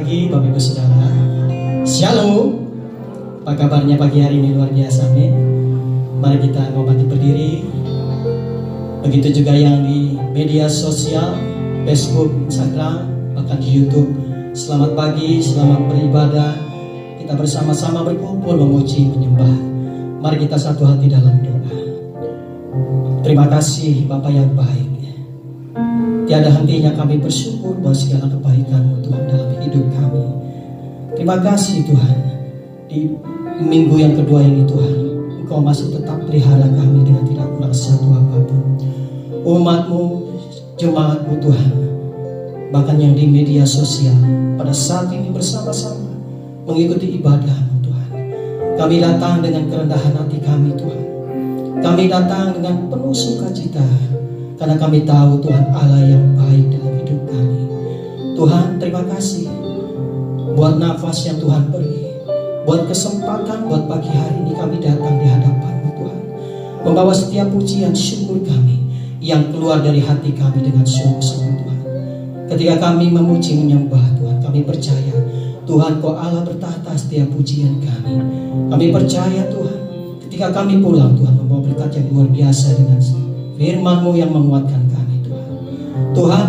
pagi Bapak Ibu Saudara. Shalom. Apa kabarnya pagi hari ini? Luar biasa, amin. Mari kita mau bangkit berdiri. Begitu juga yang di media sosial, Facebook, Instagram, bahkan di YouTube. Selamat pagi, selamat beribadah. Kita bersama-sama berkumpul memuji, menyembah. Mari kita satu hati dalam doa. Terima kasih Bapa yang baik. Tiada hentinya kami bersyukur bahwa segala kebaikan Tuhan dalam hidup kami. Terima kasih Tuhan. Di minggu yang kedua ini Tuhan, Engkau masih tetap pelihara kami dengan tidak kurang satu apapun. Umat-Mu, jemaat-Mu Tuhan, bahkan yang di media sosial pada saat ini bersama-sama mengikuti ibadah-Mu Tuhan. Kami datang dengan kerendahan hati kami Tuhan. Kami datang dengan penuh sukacita karena kami tahu Tuhan Allah yang baik dalam hidup kami. Tuhan, terima kasih buat nafas yang Tuhan beri, buat kesempatan, buat pagi hari ini kami datang di hadapan-Mu Tuhan, membawa setiap pujian syukur kami yang keluar dari hati kami dengan sungguh-sungguh Tuhan. Ketika kami memuji menyembah Tuhan, kami percaya Tuhan Kau Allah bertahta setiap pujian kami. Kami percaya Tuhan, ketika kami pulang Tuhan membawa berkat yang luar biasa dengan firman-Mu yang menguatkan kami Tuhan. Tuhan,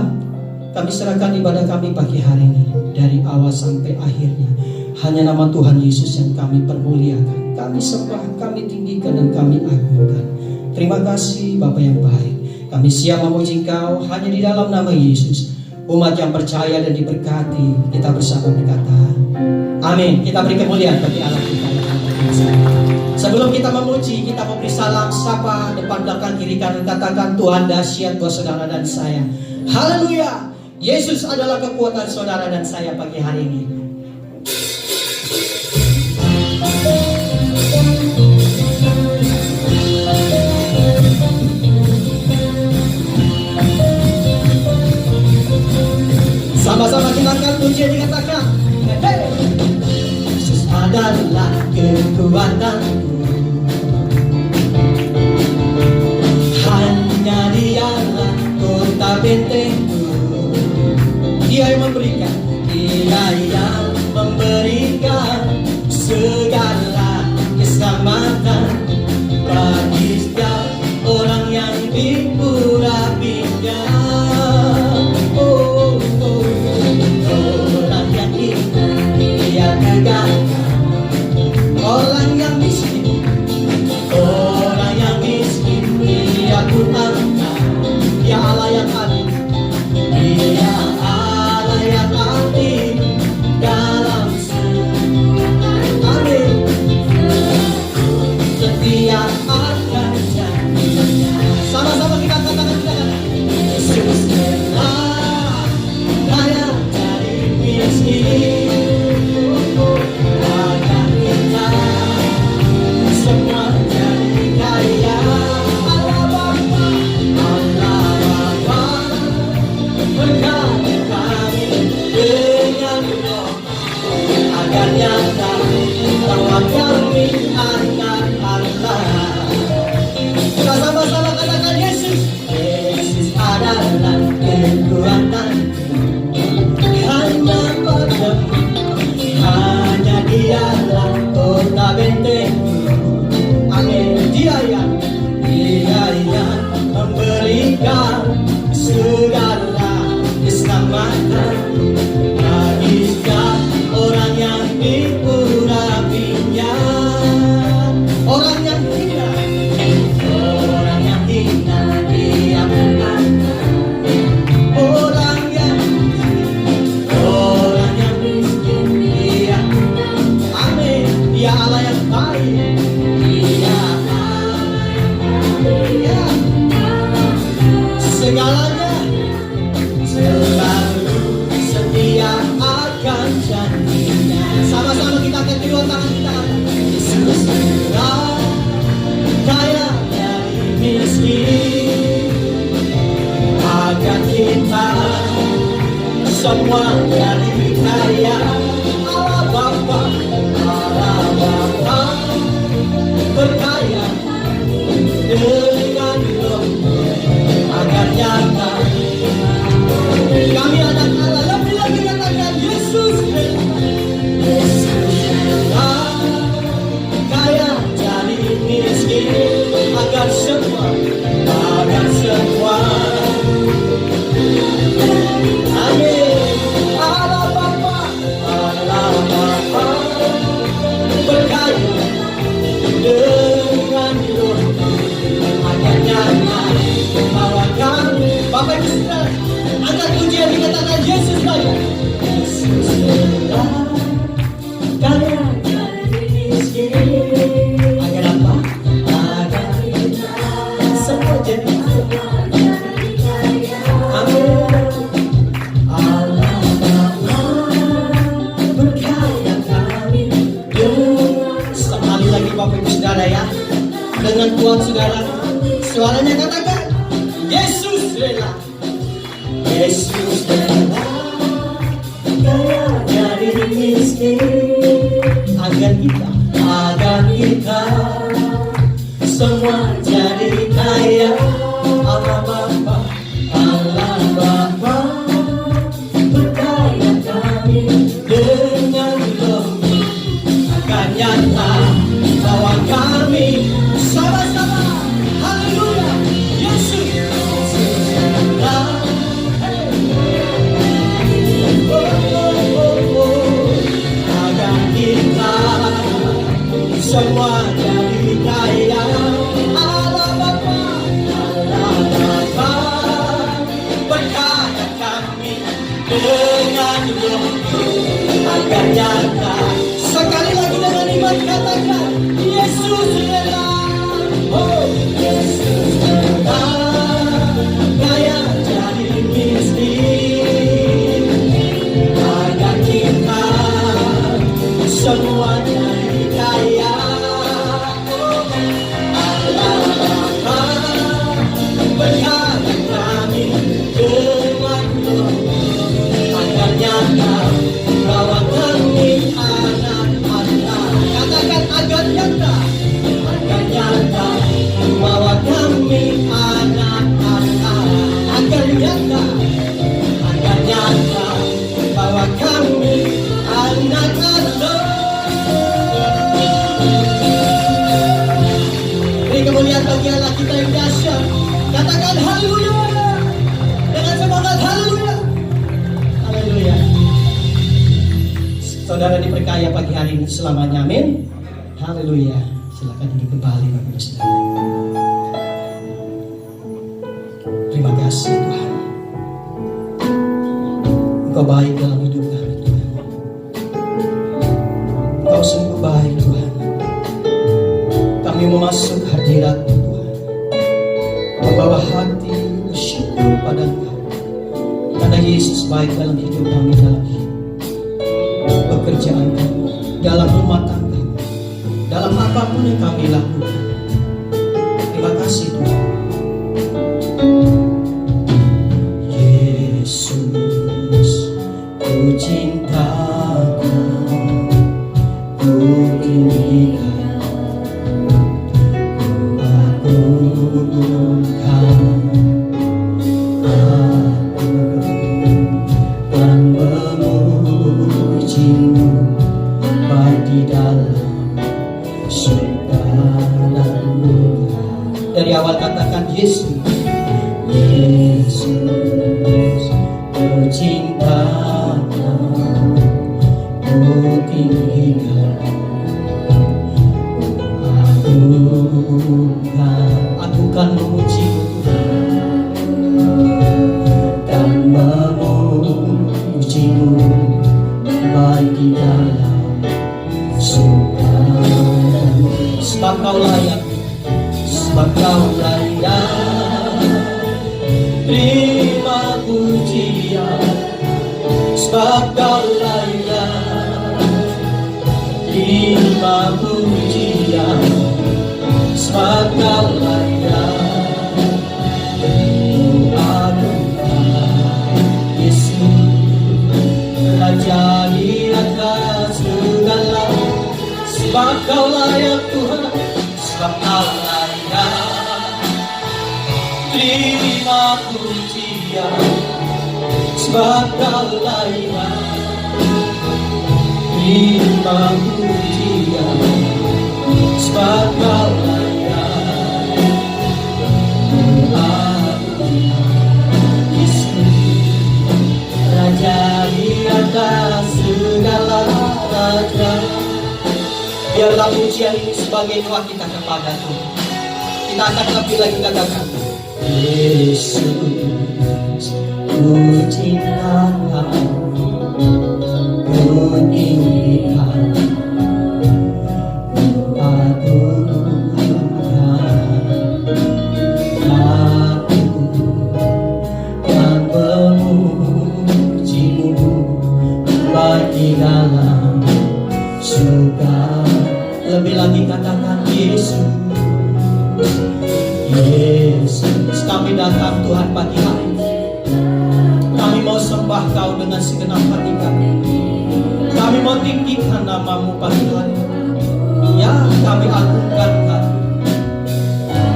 kami serahkan ibadah kami pagi hari ini dari awal sampai akhirnya. Hanya nama Tuhan Yesus yang kami permuliakan, kami sembah, kami tinggikan dan kami agungkan. Terima kasih Bapa yang baik. Kami siap memuji Engkau hanya di dalam nama Yesus. Umat yang percaya dan diberkati, kita bersama berkata amin. Kita beri kemuliaan bagi Allah kita yang luar biasa. Sebelum kita memuji, kita memberi salam, sapa, depan belakang kiri kanan, katakan Tuhan dahsyat buat saudara dan saya. Haleluya. Yesus adalah kekuatan saudara dan saya pagi hari ini. Sama-sama kita angkat puji yang dikatakan, Yesus adalah kekuatanku. Hanya Dialah kota bentengku. Dia yang memberikan, Dia yang memberikan segala keselamatan bagi setiap orang yang diurapinya. Orang yang iman Dia tegakkan, orang yang miskin Dia angkat. Dia Allah yang adil, Dia Allah yang adil dalam semua. Amin. Setia akan janjinya. Sama-sama kita katakan, Yesus telah kaya dari miskin. Agar kita semua jadi kaya. Berkati kami dengan roh agar nyata bahwa kami anak Allah. Kita sama-sama katakan Yesus. Yesus adalah kekuatan. Hanya padamu, hanya Dialah kota bentengku. Amin. Dia yang memberikan segala keselamatan bagi setiap orang yang diurapinya. Orang yang hina Dia mengangkat. Orang yang miskin Dia. Amin. Dia Allah yang baik. Dia Allah yang baik. Segalanya selalu setia akan janjinya. Sama-sama kita angkat kedua tangan kita. Yesus telah kaya dari miskin agar kita semua jadi kaya. Allah Bapa berkaya dengan roh agar nyata. Kami anak Allah, lebih lagi katakan Yesus. saudara ya. Dengan kuat saudara, suaranya katakan, Yesus rela. Yesus rela kaya jadi miskin agar kita semua jadi kaya. Allah Bapa, Allah Bapa, perkaya kami dengan roh-Mu akan nyata bahwa kami sama-sama. Haleluya, Yesus rela. Agar kita semua jadi kaya. Allah Bapa, Allah Bapa, berkata kami dengan roh-Mu agar nyata. Sekali lagi dengan iman katakan, Yesus rela. Oh, Yesus rela kaya jadi miskin agar kita semua jadi kaya. Allah Bapa, berkata kami dengan roh-Mu agar nyata bahwa kami anak-anak. Katakan agar nyata bahwa kami anak-anak. Agar nyata bahwa kami anak-anak. Beri kemuliaan bagi Allah kita yang dahsyat. Katakan haleluya dengan semangat, haleluya, haleluya. Saudara diperkaya pagi hari ini selamanya, amin. Haleluya. Silakan duduk kembali Bapak Ibu Saudara. Terima kasih Tuhan, Engkau baik dalam hidup kami Tuhan. Engkau sungguh baik Tuhan. Kami memasuk hadirat Tuhan, membawa hati bersyukur pada Engkau, karena Yesus baik dalam hidup kami, dalam pekerjaan kami, dalam rumah tangga, dalam apapun yang kami lakukan. Terima kasih Tuhan. Yesus, ku cinta Kau, ku tinggikan, ku agungkan. Aku kan memuji-Mu baik di dalam segala dunia. Dari awal katakan Yesus, Yesus, ku cinta Kau, ku tinggikan, aku kan memuji-Mu dan memuji-Mu baik di dalam segala. Sebab Kau layak, sebab Kau layak, terima pujian. Sebab Kau layak, terima pujian. Sebab Kau layak, ku agungkan. Yesus, Raja di atas segala. Sebab Kau layak Tuhan, sebab Kau layak, terima pujian. Sebab Kau layak, terima pujian. Sebab Kau layak, Yesus, Raja di atas segala raja. Biarlah pujian ini sebagai doa kita kepada Tuhan. Kita akan lebih lagi katakan, Yesus, ku cinta Kau, ku tinggikan, ku agungkan. Aku kan memuji-Mu baik di dalam surga. Lebih lagi katakan Yesus, Yesus, kami datang Tuhan pagi hari ini. Kami mau sembah Kau dengan segenap hati kami. Kami mau tinggikan nama-Mu pagi hari ini. Ya, kami agungkan Kau.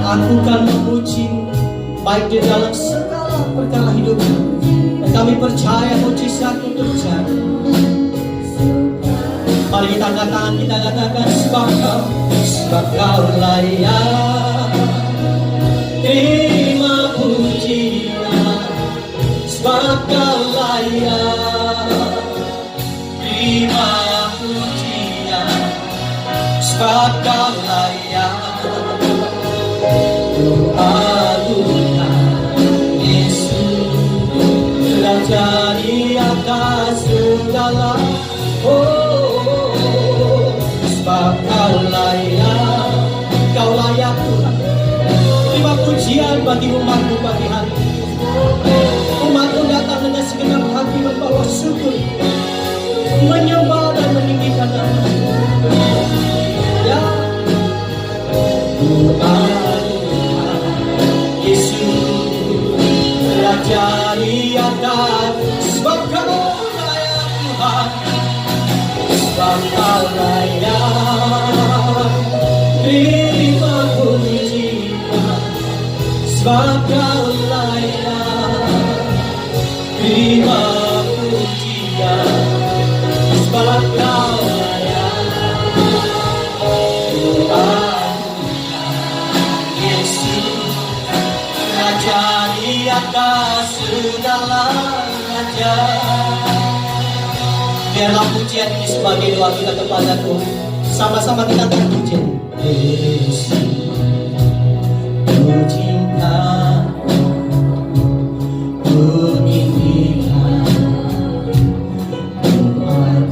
Agungkan memuji-Mu, baik di dalam segala perkara hidup kami. Dan kami percaya mujizat itu terjadi. Mari kita katakan, sebab Kau layak terima pujian, sebab Kau layak terima pujian, sebab Kau layak. Tuhan Yesus Raja di atas segala. Sebab Kau layak Tuhan. Terima pujian bagi umat-Mu pagi hari ini. Umat-Mu datang dengan segenap hati membawa syukur, menyembah dan meninggikan nama-Mu. Ya Tuhan Yesus Raja di atas. Sebab Kau layak Tuhan. Sebab Kau layak terima pujian, sebab Kau layak terima pujian, sebab Kau layak. Tuhan Yesus Raja di atas segala raja. Biarlah pujian ini sebagai doa kita kepada Tuhan. Sama-sama kita terpuji. Yesus, puji Kau, pujikan, agungkan,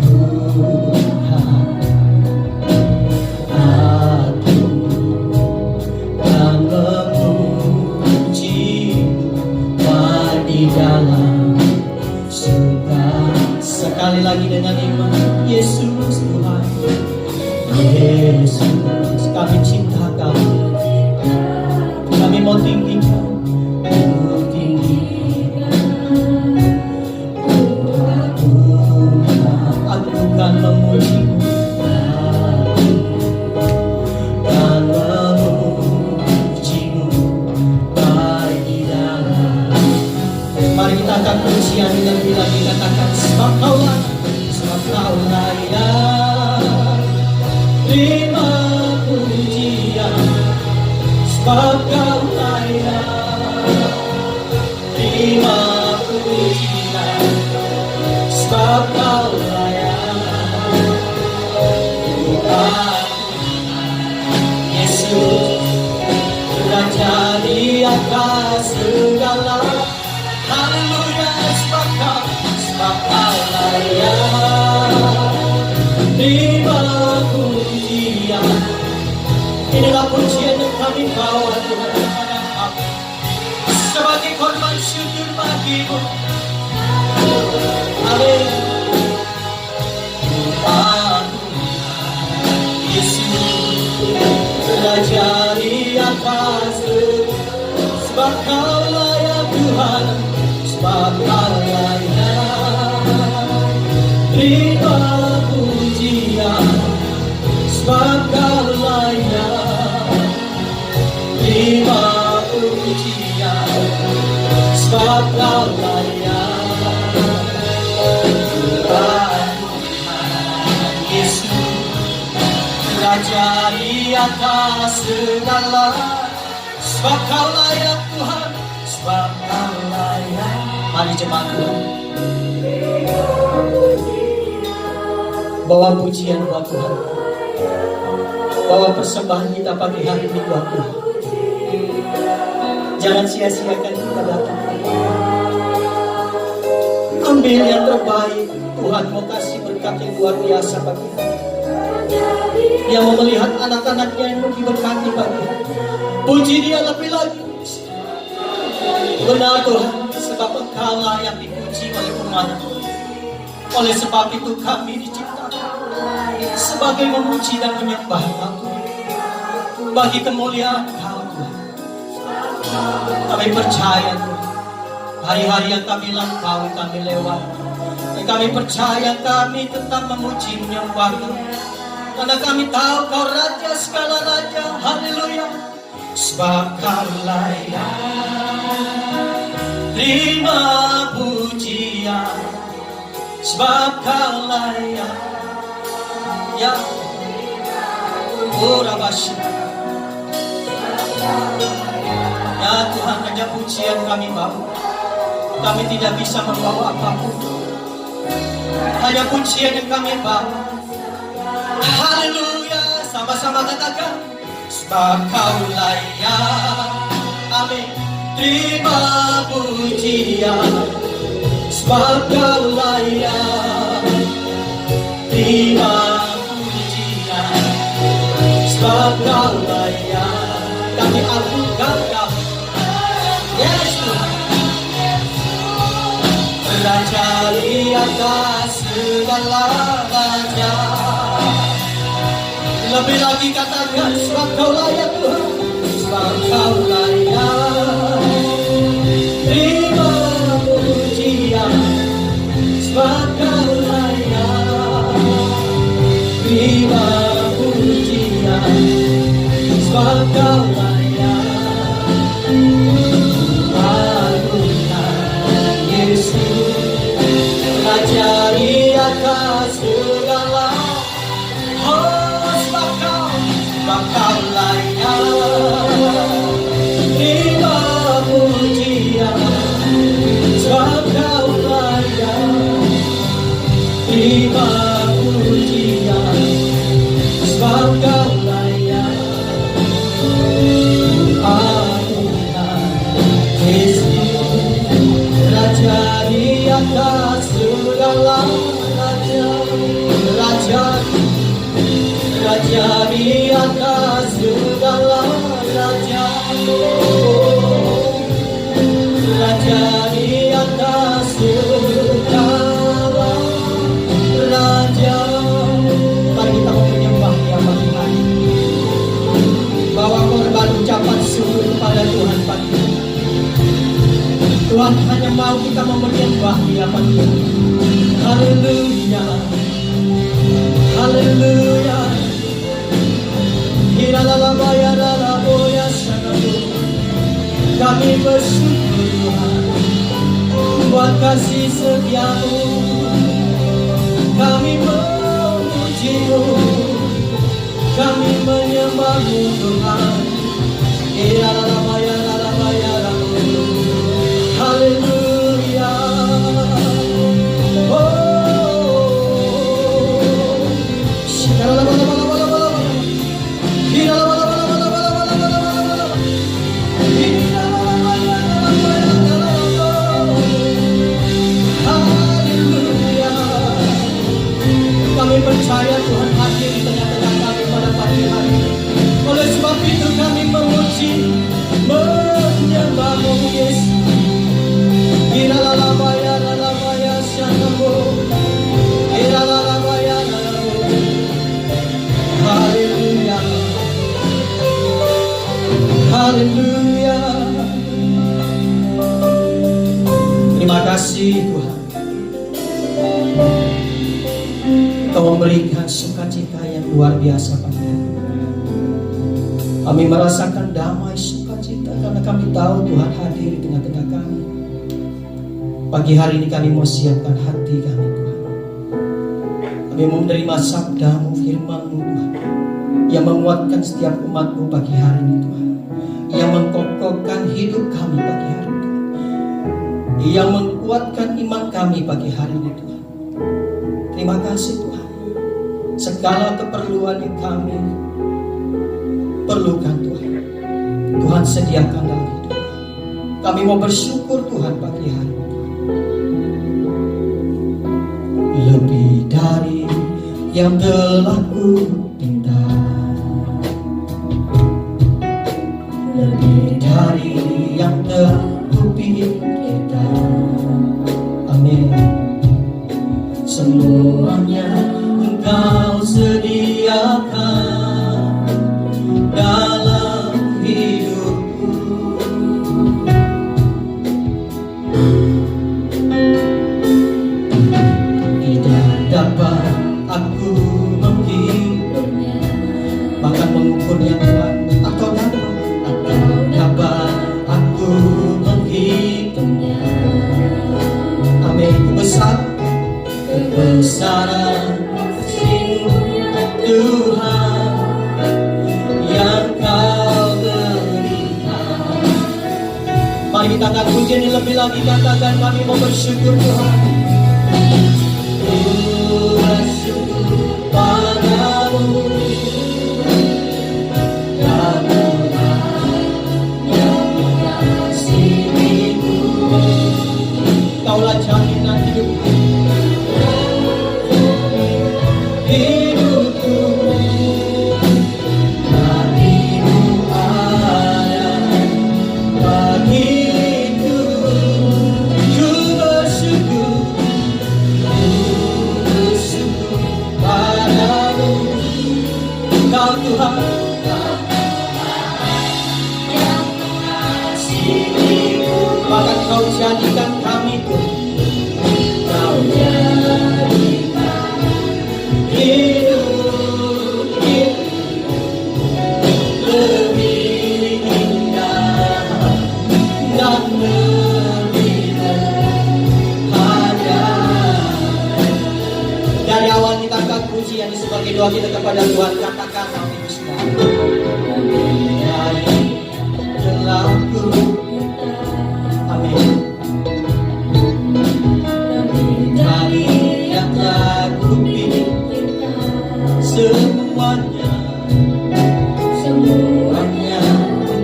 aku kan memuji di dalam surga. Sekali lagi dengan iman, Yesus Tuhan. Yesus, kami cinta Kau. Kami mau tinggikan, agungkan memuji-Mu, dan memuji-Mu baik di dalam. Mari kita akan pujian dengan bila dikatakan, sebab Kau layak, sebab Kau layak terima pujian, sebab Kau layak terima pujian, sebab Kau layak. Tuhan Yesus Raja di atas segala. Haleluya, sebab Kau layak terima pujian. Inilah pujian yang kami bawa Tuhan kepada Kau sebagai korban syukur bagi-Mu. Amin. Tuhan Yesus Raja di atas, sebab Kau layak Tuhan, sebab Kau layak terima pujian, sebab Kau layak terima pujian, sebab Kau layak. Tuhan Yesus Raja di atas segala. Sebab Kau layak Tuhan, sebab Kau layak. Mari jemaat Tuhan, bawa pujian buat Tuhan, bawa persembahan kita pagi hari ini buat Tuhan. Jangan sia-siakan kita datang. Ambil yang terbaik. Tuhan mau kasih berkat yang luar biasa bagi kita. Dia mau melihat anak-anaknya yang mau diberkati bagi kita. Puji Dia lebih lagi. Benar Tuhan, sebab Engkau yang dipuji oleh umat-Mu. Oleh sebab itu kami diciptakan sebagai memuji dan menyembah Kau, bagi kemuliaan Kau Tuhan. Kami percaya Tuhan, hari-hari yang kami lampaui, kami lewat, dan kami percaya kami tetap memuji menyembah Tuhan, karena kami tahu Kau Raja segala raja. Haleluya. Sebab Kau layak terima pujian, sebab Kau layak. Ya Urabasya. Ya Tuhan, hanya pujian kami bawa. Kami tidak bisa membawa apapun, hanya pujian yang kami bawa. Haleluya. Sama-sama katakan, sebab Kau layak. Amin. Terima pujian, sebab Kau layak. Terima pujian, sebab Kau layak. Kami agunkan Kau, Yes Tuhan. Raja di atas segala raja. Lebih lagi katakan, sebab Kau layak Tuhan, sebab Kau layak. Terima pujian, sebab Kau layak. Terima pujian, sebab Kau layak. Agunkan Yesus, Raja di atas segala. Sebab Kau layak. Terima pujian, sebab Kau layak. Terima pujian, sebab Kau layak. Agunkan Yesus, Raja di atas segala raja. Raja di atas segala raja. Raja di atas segala raja. Mari kita menyembah Dia pagi hari. Bawa korban ucapan syukur kepada Tuhan pagi hari. Tuhan hanya mau kita menyembah Dia pagi hari. Haleluya. Haleluya. Kami bersyukur Tuhan buat kasih setia-Mu. Kami memuji-Mu, kami menyembah-Mu Tuhan. Haleluya. Kami percaya Tuhan hadir di tengah-tengah kami pada pagi hari ini. Oleh sebab itu kami memuji, menyembah-Mu Yesus. Iralalabaya sanamu, iralalabaya nanamu. Haleluya, haleluya. Terima kasih Tuhan, Kau memberikan sukacita yang luar biasa pagi hari. Kami merasakan damai sukacita karena kami tahu Tuhan hadir di tengah-tengah kami. Pagi hari ini kami mau siapkan hati kami Tuhan. Kami mau menerima sabda-Mu, firman-Mu Tuhan, yang menguatkan setiap umat-Mu pagi hari ini Tuhan, yang mengkokohkan hidup kami pagi hari ini Tuhan, yang menguatkan iman kami pagi hari ini Tuhan. Terima kasih Tuhan. Segala keperluan yang kami perlukan Tuhan, Tuhan sediakan dalam hidup kami. Kami mau bersyukur Tuhan pagi hari ini. Lebih dari yang telah ku minta, lebih dari yang telah ku pikirkan. Amin. Semuanya Engkau sediakan dalam hidupku. kita tak puji ini lebih lagi, katakan kami mau bersyukur Tuhan. Bersyukur padamu ya Tuhan yang mengasihiku. Kaulah jaminan hidupku, hidupku bagimu ada, bagiku ku bersyukur padamu. Kau Tuhan yang mengasihiku, maka Kau jadikan kami Tuhan, Kau jadikan hidup lebih indah dan lebih berharga. Dari awal kita angkat pujian sebagai doa kita kepada Tuhan, katakan amin sekali. Dari berlaku, amin. Dari yang telah kupilih, semuanya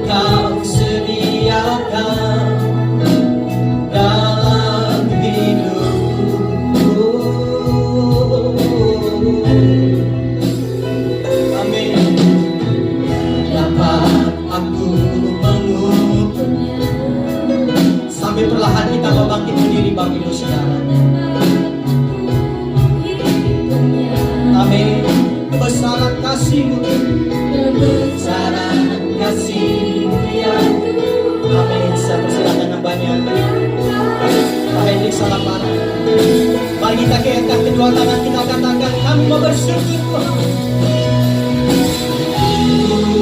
Kau sediakan dalam hidupku. Amin. Dapat aku mengukurnya. Sambil perlahan kita membangkit berdiri bagi dosa. Amin. Kebesaran kasih-Mu, kebesaran kasih-Mu ya. Amin. Saya persilakan nambahnya Pak Hendrik Salapara. Mari kita angkat kedua tangan kita, katakan kami mau bersyukur.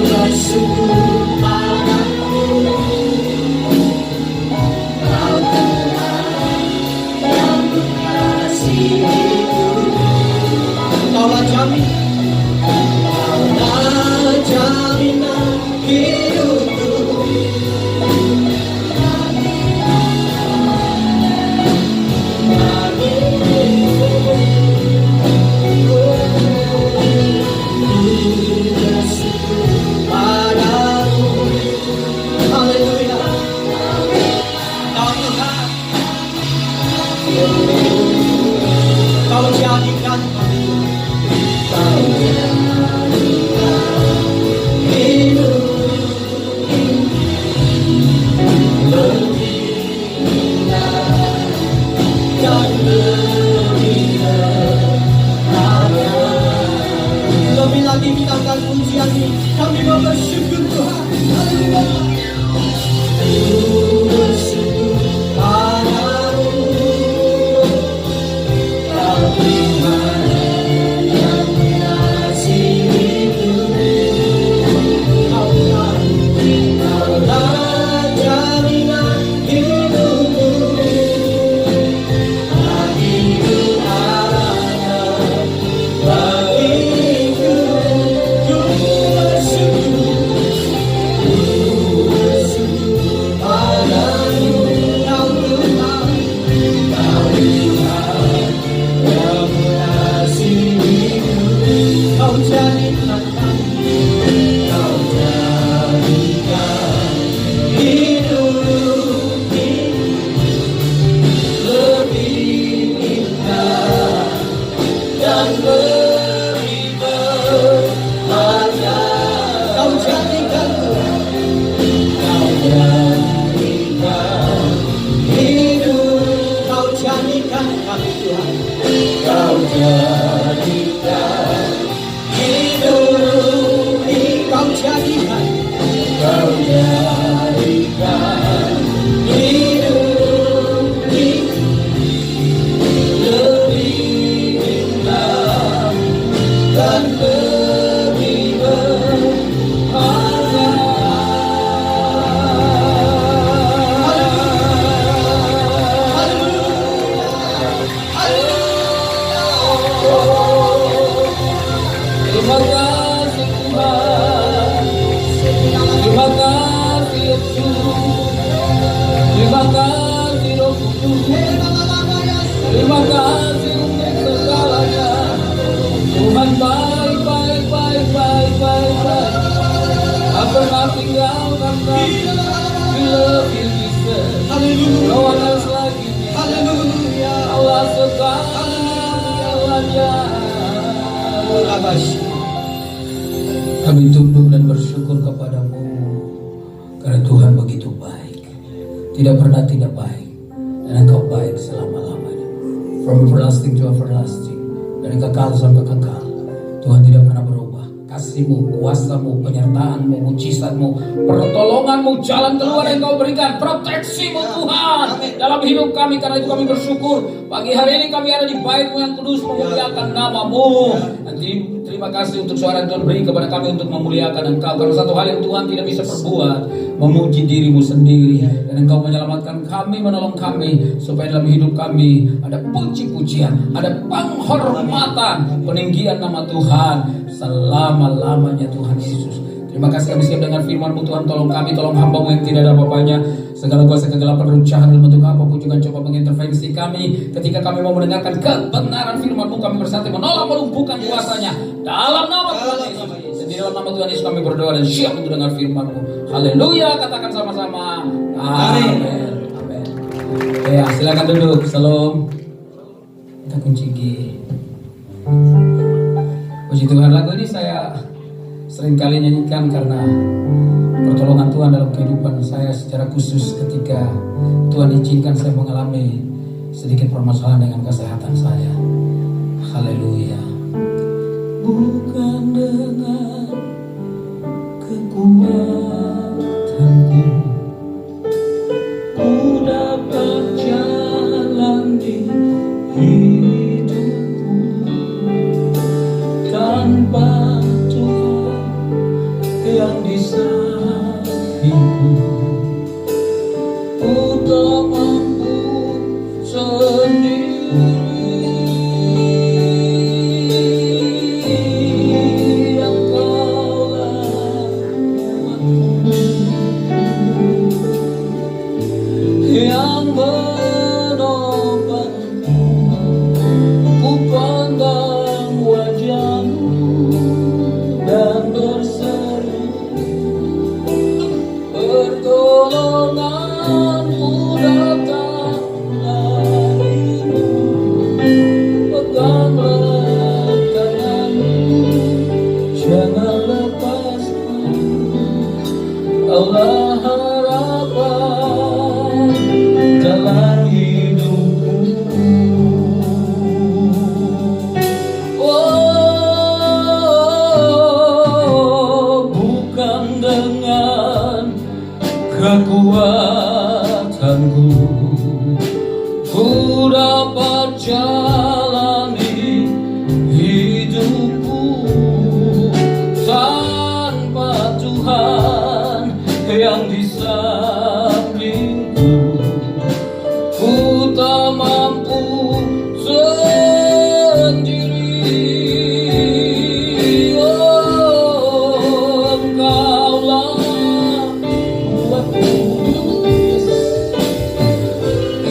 Bersyukur padamu Kau Tuhan yang mengasihiku. Kaulah jaminan hidupku. We love you, Jesus. No one else like you. Allah segalanya. Kami tunduk dan bersyukur kepadamu karena Tuhan begitu baik, tidak pernah tidak baik, dan Engkau baik selama-lamanya. From everlasting to everlasting, dari kekal sampai kekal, Tuhan tidak pernah berubah. Kasih-Mu, kuasa-Mu, penyertaan-Mu, mujizat-Mu, pertolongan-Mu, jalan keluar yang Kau berikan, proteksi-Mu Tuhan dalam hidup kami. Karena itu kami bersyukur pagi hari ini kami ada di bait-Mu yang kudus, memuliakan nama-Mu. Nanti terima kasih untuk suara yang Tuhan beri kepada kami untuk memuliakan Engkau. Karena satu hal yang Tuhan tidak bisa perbuat, memuji diri-Mu sendiri. Dan Engkau menyelamatkan kami, menolong kami, supaya dalam hidup kami ada puji-pujian, ada penghormatan, peninggian nama Tuhan selama-lamanya Tuhan Yesus. Terima kasih kami siap dengan firman-Mu Tuhan. Tolong kami, tolong hamba-Mu yang tidak ada apa-apanya. Segala kuasa kegelapan, runcahan dalam bentuk apapun juga coba mengintervensi kami. Ketika kami mau mendengarkan kebenaran firman-Mu, kami bersatu menolak melumpuhkan kuasanya. Dalam nama Tuhan Yesus. Dan di dalam nama Tuhan Yesus kami berdoa dan siap untuk dengar firman-Mu. Haleluya, katakan sama-sama. Amin. Amin. Ya, silakan duduk. Salam. Kita kunci G. Puji Tuhan, lagu ini saya sering kali nyanyikan karena pertolongan Tuhan dalam kehidupan saya secara khusus ketika Tuhan izinkan saya mengalami sedikit permasalahan dengan kesehatan saya. Haleluya. Bukan dengan kekuatanku ku dapat jalan di hidupku, tanpa Tuhan yang di sampingku, ku tak mampu sendiri. Yang menopangku, ku pandang wajah-Mu dan berseru, pertolongan-Mu datang darimu. Peganglah tangan-Mu, jangan lepaskan. Allah harapan dalam hidupku. Oh, bukan dengan kekuatanku ku dapat jalani hidupku, tanpa Tuhan yang di sampingku, ku tak mampu sendiri. Oh, Engkaulah kuatku,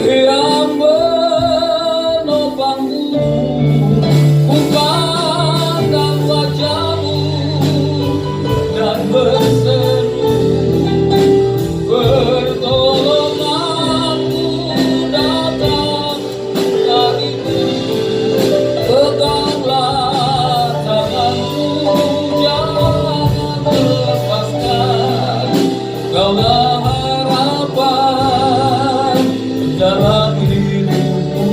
yang menopangku, ku pandang wajah-Mu dan berseru, pertolongan-Mu datang darimu. Peganglah tangan-Mu, jangan lepaskan. Kaulah harapan dalam hidupku.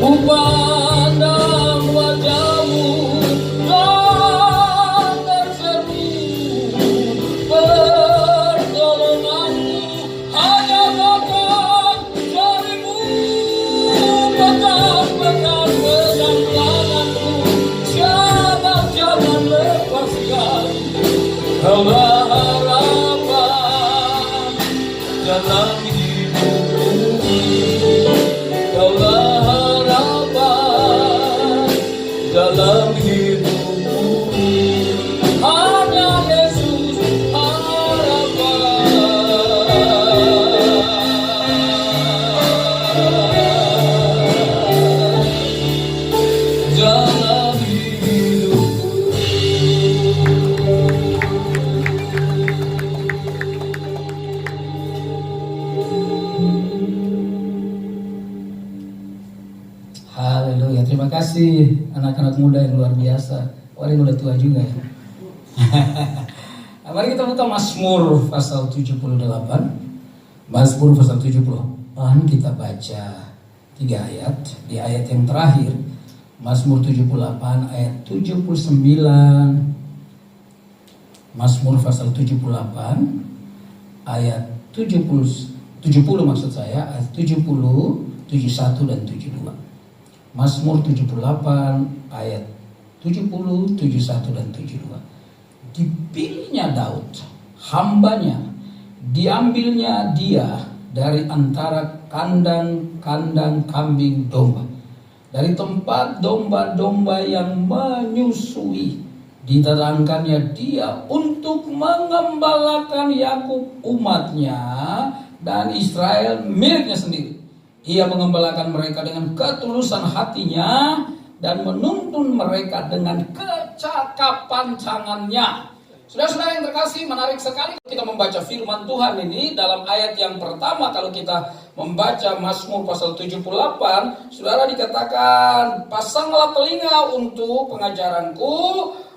Ku pandang wajah-Mu dan berseru, pertolongan-Mu hanya datang darimu. Pegang tanganku, jangan lepaskan. Kaulah harapan dalam hidupku. Kaulah harapan dalam hidupku. Hanya Yesus harapan dalam hidupku. kasih anak-anak muda yang luar biasa. Oh, yang udah tua juga ya. Mari kita buka Mazmur pasal 78. Mazmur pasal 78 kita baca 3 ayat. Di ayat yang terakhir Mazmur 78 ayat 79. Mazmur pasal 78 ayat 70 maksud saya, ayat 70, 71 dan 72. Mazmur 78 ayat 70, 71 dan 72. Dipilihnya Daud, hambanya, diambilnya dia dari antara kandang-kandang kambing domba, dari tempat domba-domba yang menyusui. Diterangkannya dia untuk mengembalakan Yakub umatnya dan Israel miliknya sendiri. Ia mengembalakan mereka dengan ketulusan hatinya dan menuntun mereka dengan kecakapan tangannya. Saudara-saudara yang terkasih, menarik sekali kita membaca firman Tuhan ini dalam ayat yang pertama. Kalau kita membaca Mazmur pasal 78, saudara dikatakan, pasanglah telinga untuk pengajaranku,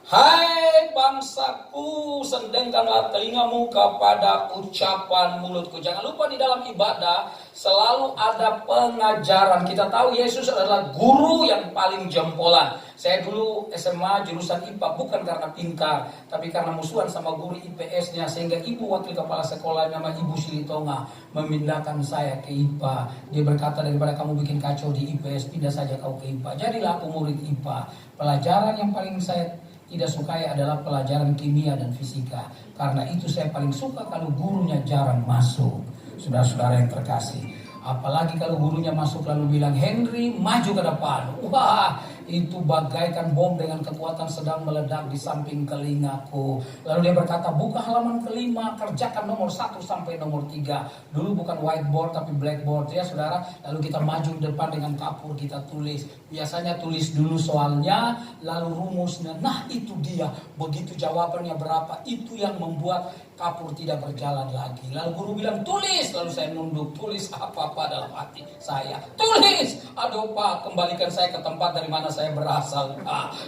hai bangsaku, sendengkanlah telingamu kepada ucapan mulutku. Jangan lupa di dalam ibadah selalu ada pengajaran. Kita tahu Yesus adalah guru yang paling jempolan. Saya dulu SMA jurusan IPA bukan karena pintar, tapi karena musuhan sama guru IPS-nya, sehingga ibu wakil kepala sekolah nama Ibu Silitonga memindahkan saya ke IPA. Dia berkata, daripada kamu bikin kacau di IPS, pindah saja kau ke IPA. Jadilah aku murid IPA. Pelajaran yang paling saya tidak sukai adalah pelajaran kimia dan fisika. Karena itu saya paling suka kalau gurunya jarang masuk. Saudara-saudara yang terkasih, apalagi kalau gurunya masuk lalu bilang, Henry maju ke depan. Wah, itu bagaikan bom dengan kekuatan sedang meledak di samping telingaku. Lalu dia berkata, buka halaman kelima, kerjakan nomor 1 sampai nomor 3. Dulu bukan whiteboard tapi blackboard ya saudara. Lalu kita maju di depan dengan kapur, kita tulis. Biasanya tulis dulu soalnya, lalu rumusnya. Nah itu dia, begitu jawabannya berapa, itu yang membuat kapur tidak berjalan lagi. Lalu guru bilang tulis, lalu saya nunduk, tulis apa-apa dalam hati saya. Tulis, aduh Pak, kembalikan saya ke tempat dari mana saya berasal.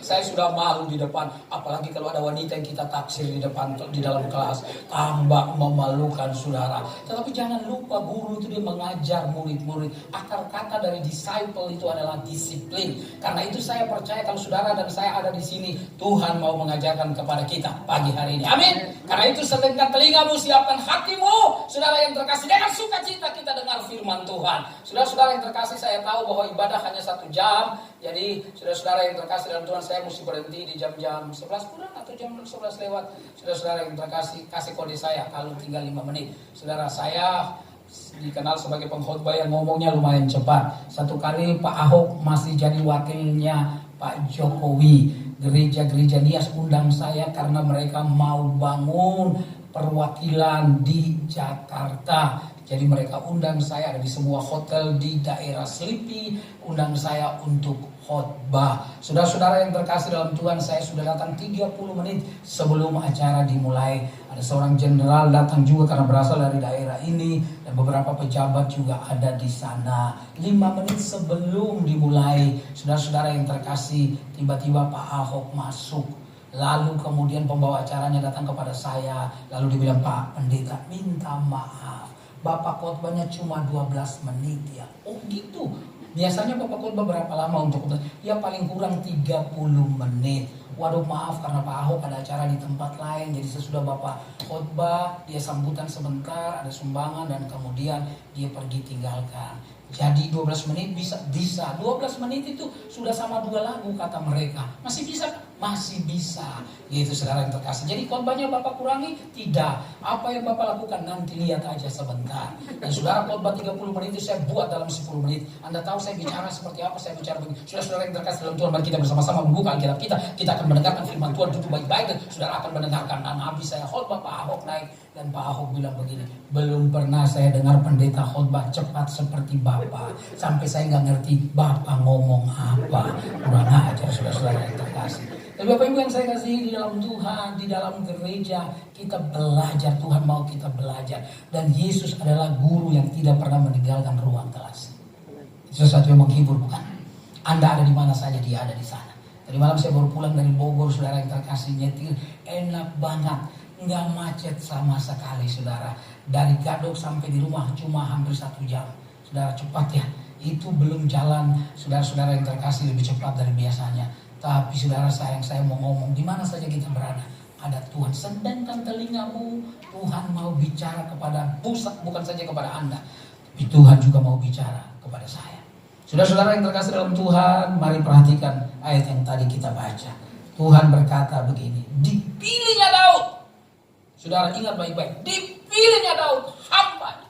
Saya sudah malu di depan, apalagi kalau ada wanita yang kita taksir di depan, di dalam kelas, tambah memalukan saudara. Tetapi jangan lupa guru itu dia mengajar murid-murid. Akar kata dari disciple itu adalah disiplin. Karena itu saya percaya kalau saudara dan saya ada di sini, Tuhan mau mengajarkan kepada kita pagi hari ini. Amin. Karena itu sedengkan telingamu, siapkan hatimu, saudara yang terkasih, dengan sukacita kita dengar firman Tuhan. Saudara-saudara yang terkasih, saya tahu bahwa ibadah hanya 1 jam. Jadi saudara-saudara yang terkasih dalam Tuhan, saya mesti berhenti di jam-jam 11 kurang atau jam 11 lewat. Saudara-saudara yang terkasih, kasih kode saya kalau tinggal 5 menit. Saudara, saya dikenal sebagai pengkhotbah yang ngomongnya lumayan cepat. Satu kali Pak Ahok masih jadi wakilnya Pak Jokowi, gereja-gereja Nias undang saya karena mereka mau bangun perwakilan di Jakarta. Jadi mereka undang saya, ada di semua hotel di daerah Selipi, undang saya untuk khotbah. Saudara-saudara yang terkasih dalam Tuhan, saya sudah datang 30 menit sebelum acara dimulai. Ada seorang jenderal datang juga karena berasal dari daerah ini, dan beberapa pejabat juga ada di sana. 5 menit sebelum dimulai, saudara-saudara yang terkasih, tiba-tiba Pak Ahok masuk. Lalu kemudian pembawa acaranya datang kepada saya, lalu dibilang, Pak Pendeta, minta maaf, Bapak khotbahnya cuma 12 menit ya. Oh gitu. Biasanya Bapak khotbah berapa lama untuk khotbah? Ya paling kurang 30 menit. Waduh maaf, karena Pak Ahok ada acara di tempat lain. Jadi sesudah Bapak khotbah, dia sambutan sebentar, ada sumbangan, dan kemudian dia pergi tinggalkan. Jadi 12 menit bisa. 12 menit itu sudah sama 2 lagu kata mereka. Masih bisa? Masih bisa. Gitu saudara yang terkasih. Jadi khotbahnya Bapak kurangi? Tidak. Apa yang Bapak lakukan? Nanti lihat aja sebentar. Dan saudara, khotbah 30 menit itu saya buat dalam 10 menit. Anda tahu saya bicara seperti apa? Saya bicara begini. Saudara-saudara yang terkasih dalam Tuhan, mari kita bersama-sama membuka Alkitab kita. Kita akan mendengarkan firman Tuhan, duduk baik-baik, dan saudara akan mendengarkan. Dan habis saya khotbah, Pak Ahok naik, dan Pak Ahok bilang begini, belum pernah saya dengar pendeta khotbah cepat seperti Bapak. Sampai saya nggak ngerti Bapak ngomong apa. Kurang ajar saudara-saudara yang terkasih. Dan Bapak Ibu yang saya kasih di dalam Tuhan, di dalam gereja, kita belajar, Tuhan mau kita belajar. Dan Yesus adalah guru yang tidak pernah meninggalkan ruang kelas. Itu sesuatu yang menghibur, bukan? Anda ada di mana saja, dia ada di sana. Tadi malam saya baru pulang dari Bogor, saudara yang terkasih, nyetir enak banget, nggak macet sama sekali, saudara. Dari Gadok sampai di rumah cuma hampir 1 jam, saudara, cepat ya. Itu belum jalan, saudara-saudara yang terkasih, lebih cepat dari biasanya. Tapi saudara sayang, saya mau ngomong, di mana saja kita berada, ada Tuhan. Sedangkan telingamu, Tuhan mau bicara kepada pusat, bukan saja kepada Anda, tapi Tuhan juga mau bicara kepada saya. Saudara-saudara yang terkasih dalam Tuhan, mari perhatikan ayat yang tadi kita baca. Tuhan berkata begini, dipilihnya Daud. Saudara ingat baik-baik, dipilihnya Daud, hamba.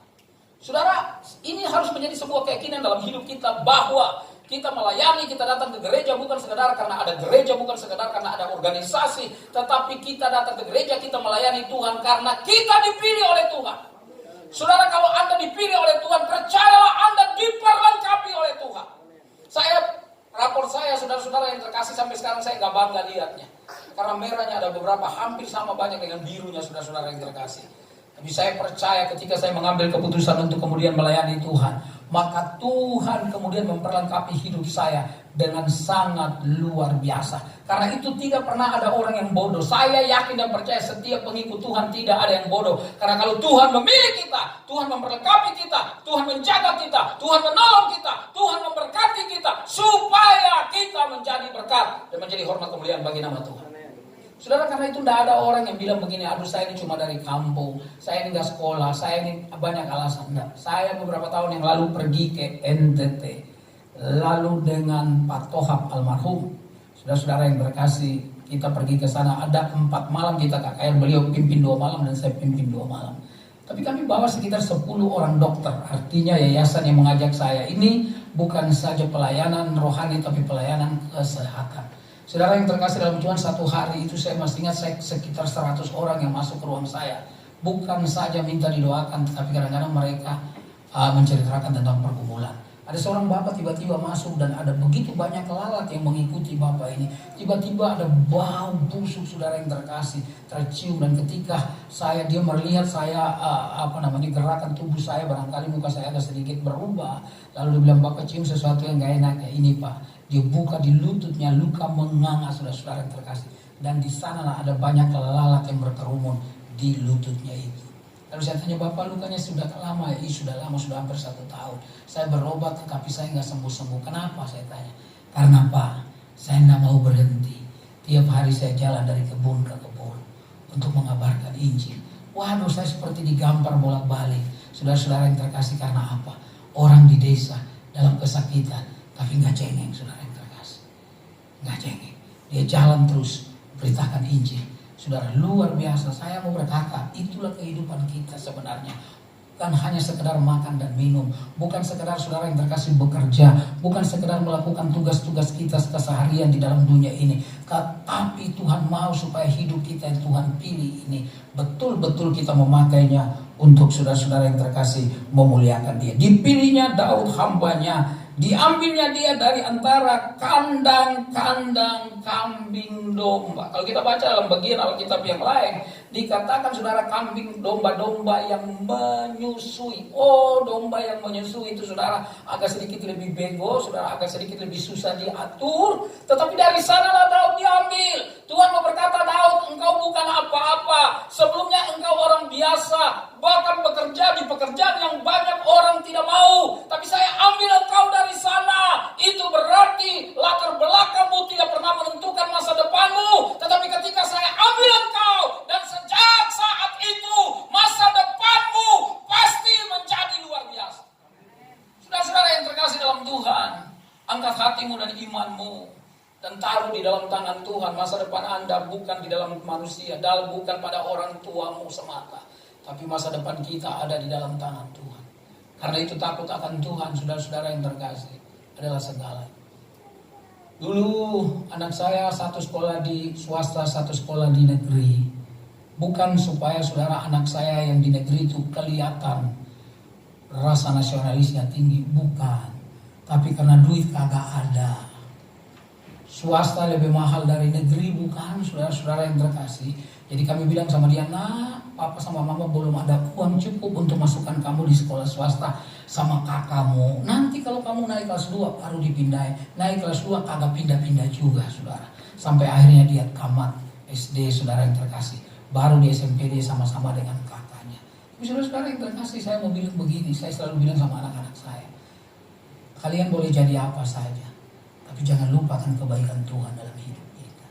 Saudara, ini harus menjadi sebuah keyakinan dalam hidup kita, bahwa kita melayani, kita datang ke gereja bukan sekedar karena ada gereja, bukan sekedar karena ada organisasi, tetapi kita datang ke gereja, kita melayani Tuhan karena kita dipilih oleh Tuhan. Saudara, kalau Anda dipilih oleh Tuhan, percayalah Anda diperlengkapi oleh Tuhan. Rapor saya, saudara-saudara yang terkasih, sampai sekarang saya nggak bangga lihatnya. Karena merahnya ada beberapa hampir sama banyak dengan birunya, saudara-saudara yang terkasih. Tapi saya percaya ketika saya mengambil keputusan untuk kemudian melayani Tuhan, maka Tuhan kemudian memperlengkapi hidup saya dengan sangat luar biasa. Karena itu tidak pernah ada orang yang bodoh. Saya yakin dan percaya setiap pengikut Tuhan tidak ada yang bodoh. Karena kalau Tuhan memilih kita, Tuhan memperlengkapi kita, Tuhan menjaga kita, Tuhan menolong kita, Tuhan memberkati kita, supaya kita menjadi berkat dan menjadi hormat kemuliaan bagi nama Tuhan. Saudara, karena itu tidak ada orang yang bilang begini, aduh saya ini cuma dari kampung, saya ini gak sekolah, saya ini banyak alasan. Enggak. Saya beberapa tahun yang lalu pergi ke NTT, lalu dengan Pak Tohab almarhum, saudara-saudara yang terkasih, kita pergi ke sana, ada 4 malam kita KKR, beliau pimpin 2 malam dan saya pimpin 2 malam. Tapi kami bawa sekitar 10 orang dokter, artinya yayasan yang mengajak saya ini bukan saja pelayanan rohani, tapi pelayanan kesehatan. Saudara yang terkasih dalam Tuhan, satu hari itu saya masih ingat, sekitar 100 orang yang masuk ke ruang saya. Bukan saja minta didoakan, tapi kadang-kadang mereka menceritakan tentang pergumulan. Ada seorang bapak tiba-tiba masuk dan ada begitu banyak lalat yang mengikuti bapak ini. Tiba-tiba ada bau busuk, saudara yang terkasih, tercium. Dan ketika dia melihat saya, gerakan tubuh saya, barangkali muka saya agak sedikit berubah. Lalu dia bilang, bapak cium sesuatu yang gak enak ya. Ini pak, dia buka di lututnya, luka menganga, saudara-saudara yang terkasih. Dan di sanalah ada banyak lalat yang berkerumun di lututnya itu. Lalu saya tanya, bapak lukanya sudah lama ya? Sudah lama, sudah hampir 1 tahun. Saya berobat tetapi saya nggak sembuh-sembuh. Kenapa? Saya tanya. Karena apa? Saya nggak mau berhenti. Tiap hari saya jalan dari kebun ke kebun untuk mengabarkan Injil. Waduh, saya seperti digampar bolak-balik. Saudara-saudara yang terkasih, karena apa? Orang di desa dalam kesakitan, tapi nggak cengeng, saudara yang terkasih. Nggak cengeng. Dia jalan terus beritakan Injil. Saudara, luar biasa. Saya mau berkata, itulah kehidupan kita sebenarnya. Bukan hanya sekedar makan dan minum, bukan sekedar saudara yang terkasih bekerja, bukan sekedar melakukan tugas-tugas kita keseharian di dalam dunia ini, tetapi Tuhan mau supaya hidup kita yang Tuhan pilih ini betul-betul kita memakainya untuk saudara-saudara yang terkasih memuliakan Dia. Dipilihnya Daud hambanya, diambilnya dia dari antara kandang-kandang kambing domba. Kalau kita baca dalam bagian Alkitab yang lain, dikatakan saudara, kambing domba-domba yang menyusui. Oh, domba yang menyusui itu saudara agak sedikit lebih bego, saudara agak sedikit lebih susah diatur. Tetapi dari sanalah Daud diambil. Tuhan mau berkata, Daud, engkau bukan apa-apa. Sebelumnya engkau orang biasa, bahkan bekerja di pekerjaan yang banyak orang tidak mau. Tapi saya ambil engkau dari sana. Itu berarti latar belakangmu tidak pernah menentukan masa depanmu. Tetapi ketika saya ambil engkau, dan sejak saat itu masa depanmu pasti menjadi luar biasa. Saudara-saudara yang terkasih dalam Tuhan, angkat hatimu dan imanmu dan taruh di dalam tangan Tuhan. Masa depan Anda bukan di dalam manusia, bukan pada orang tuamu semata, tapi masa depan kita ada di dalam tangan Tuhan. Karena itu takut akan Tuhan, saudara-saudara yang terkasih, adalah segala. Dulu anak saya 1 sekolah di swasta, 1 sekolah di negeri. Bukan supaya saudara anak saya yang di negeri itu kelihatan rasa nasionalisnya tinggi, bukan. Tapi karena duit kagak ada. Swasta lebih mahal dari negeri, bukan, saudara-saudara yang terkasih. Jadi kami bilang sama dia, nah, papa sama mama belum ada uang cukup untuk masukkan kamu di sekolah swasta sama kakakmu. Nanti kalau kamu naik kelas 2 baru dipindahin. Naik kelas 2 kagak pindah-pindah juga, saudara. Sampai akhirnya dia tamat SD, saudara yang terkasih. Baru di SMP dia sama-sama dengan kakaknya. Tapi saudara yang terkasih, saya mau bilang begini. Saya selalu bilang sama anak-anak saya, kalian boleh jadi apa saja, tapi jangan lupakan kebaikan Tuhan dalam hidup kita.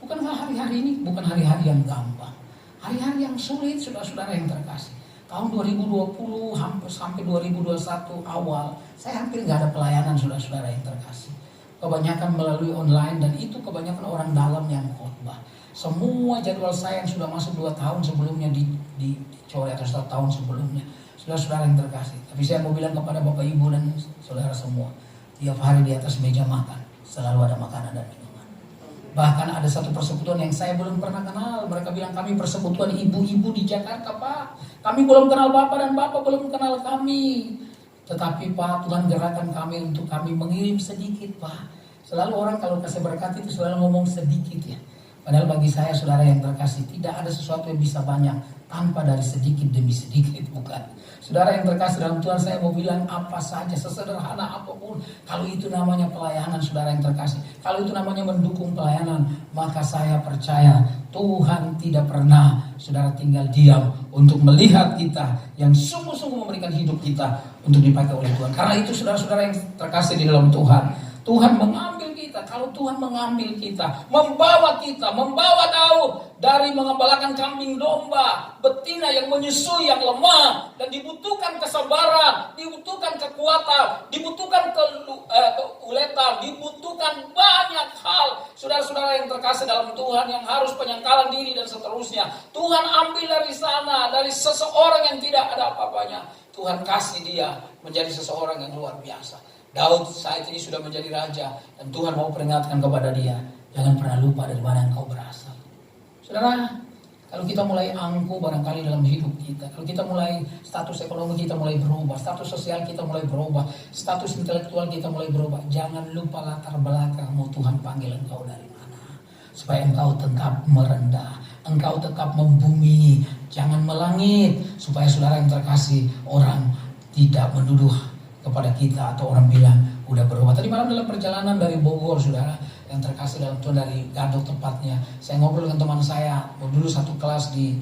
Bukankah hari-hari ini bukan hari-hari yang gampang, hari-hari yang sulit, saudara-saudara yang terkasih. Tahun 2020 hampir sampai 2021 awal, saya hampir nggak ada pelayanan, saudara-saudara yang terkasih. Kebanyakan melalui online, dan itu kebanyakan orang dalam yang khotbah. Semua jadwal saya yang sudah masuk 2 tahun sebelumnya dicoret, atau 1 tahun sebelumnya, saudara-saudara yang terkasih. Tapi saya mau bilang kepada Bapak Ibu dan saudara semua, tiap hari di atas meja makan selalu ada makanan dan minuman. Bahkan ada satu persekutuan yang saya belum pernah kenal. Mereka bilang, kami persekutuan ibu-ibu di Jakarta, Pak. Kami belum kenal Bapak dan Bapak belum kenal kami. Tetapi Pak, Tuhan gerakan kami untuk kami mengirim sedikit, Pak. Selalu orang kalau kasih berkat itu selalu ngomong sedikit ya. Padahal bagi saya, saudara yang terkasih, tidak ada sesuatu yang bisa banyak tanpa dari sedikit demi sedikit, bukan. Saudara yang terkasih dalam Tuhan, saya mau bilang apa saja, sesederhana apapun, kalau itu namanya pelayanan, saudara yang terkasih, kalau itu namanya mendukung pelayanan, maka saya percaya Tuhan tidak pernah, saudara, tinggal diam untuk melihat kita yang sungguh-sungguh memberikan hidup kita untuk dipakai oleh Tuhan. Karena itu, saudara-saudara yang terkasih di dalam Tuhan, Tuhan mengambil kita. Kalau Tuhan mengambil kita, membawa Daud dari mengembalakan kambing domba, betina yang menyusui yang lemah, dan dibutuhkan kesabaran, dibutuhkan kekuatan, dibutuhkan keuletan, dibutuhkan banyak hal, saudara-saudara yang terkasih dalam Tuhan, yang harus penyangkalan diri dan seterusnya. Tuhan ambil dari sana, dari seseorang yang tidak ada apa-apanya, Tuhan kasih dia menjadi seseorang yang luar biasa. Daud saat ini sudah menjadi raja, dan Tuhan mau peringatkan kepada dia, jangan pernah lupa dari mana engkau berasal. Saudara, kalau kita mulai angkuh barangkali dalam hidup kita, kalau kita mulai status ekonomi kita mulai berubah, status sosial kita mulai berubah, status intelektual kita mulai berubah, jangan lupa latar belakangmu, Tuhan panggil engkau dari mana, supaya engkau tetap merendah, engkau tetap membumi, jangan melangit, supaya saudara yang terkasih, orang tidak menuduh kepada kita atau orang bilang udah berubah. Tadi malam dalam perjalanan dari Bogor, saudara yang terkasih dalam Tuhan, dari Gadok tepatnya, saya ngobrol dengan teman saya, dulu satu kelas di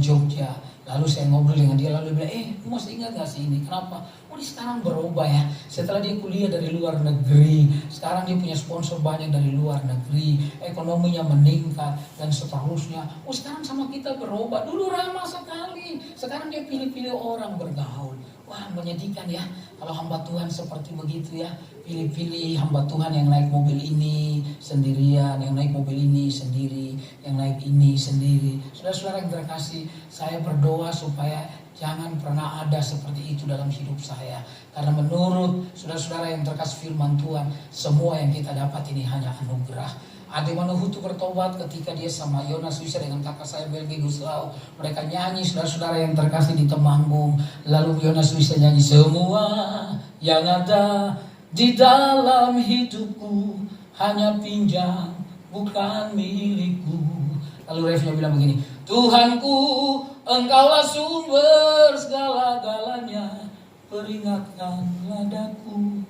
Jogja. Lalu saya ngobrol dengan dia, lalu dia bilang, lu masih ingat gak sih ini? Kenapa? Dia sekarang berubah ya. Setelah dia kuliah dari luar negeri, sekarang dia punya sponsor banyak dari luar negeri, ekonominya meningkat dan seterusnya. Sekarang sama kita berubah. Dulu ramah sekali, sekarang dia pilih-pilih orang bergaul. Wah, menyedihkan ya kalau hamba Tuhan seperti begitu ya. Pilih-pilih hamba Tuhan yang naik mobil ini sendirian, yang naik mobil ini sendiri, yang naik ini sendiri. Saudara-saudara yang terkasih, saya berdoa supaya jangan pernah ada seperti itu dalam hidup saya. Karena menurut saudara-saudara yang terkasih firman Tuhan, semua yang kita dapat ini hanya anugerah. Ade Manuhutu bertobat ketika dia sama Yonas Wisya dengan kakak saya Belgi Guslau. Mereka nyanyi, saudara-saudara yang terkasih, di Temanggung. Lalu Yonas Wisya nyanyi, semua yang ada di dalam hidupku hanya pinjam, bukan milikku. Lalu refnya bilang begini, Tuhanku, engkaulah sumber segala-galanya, peringatkanlah daku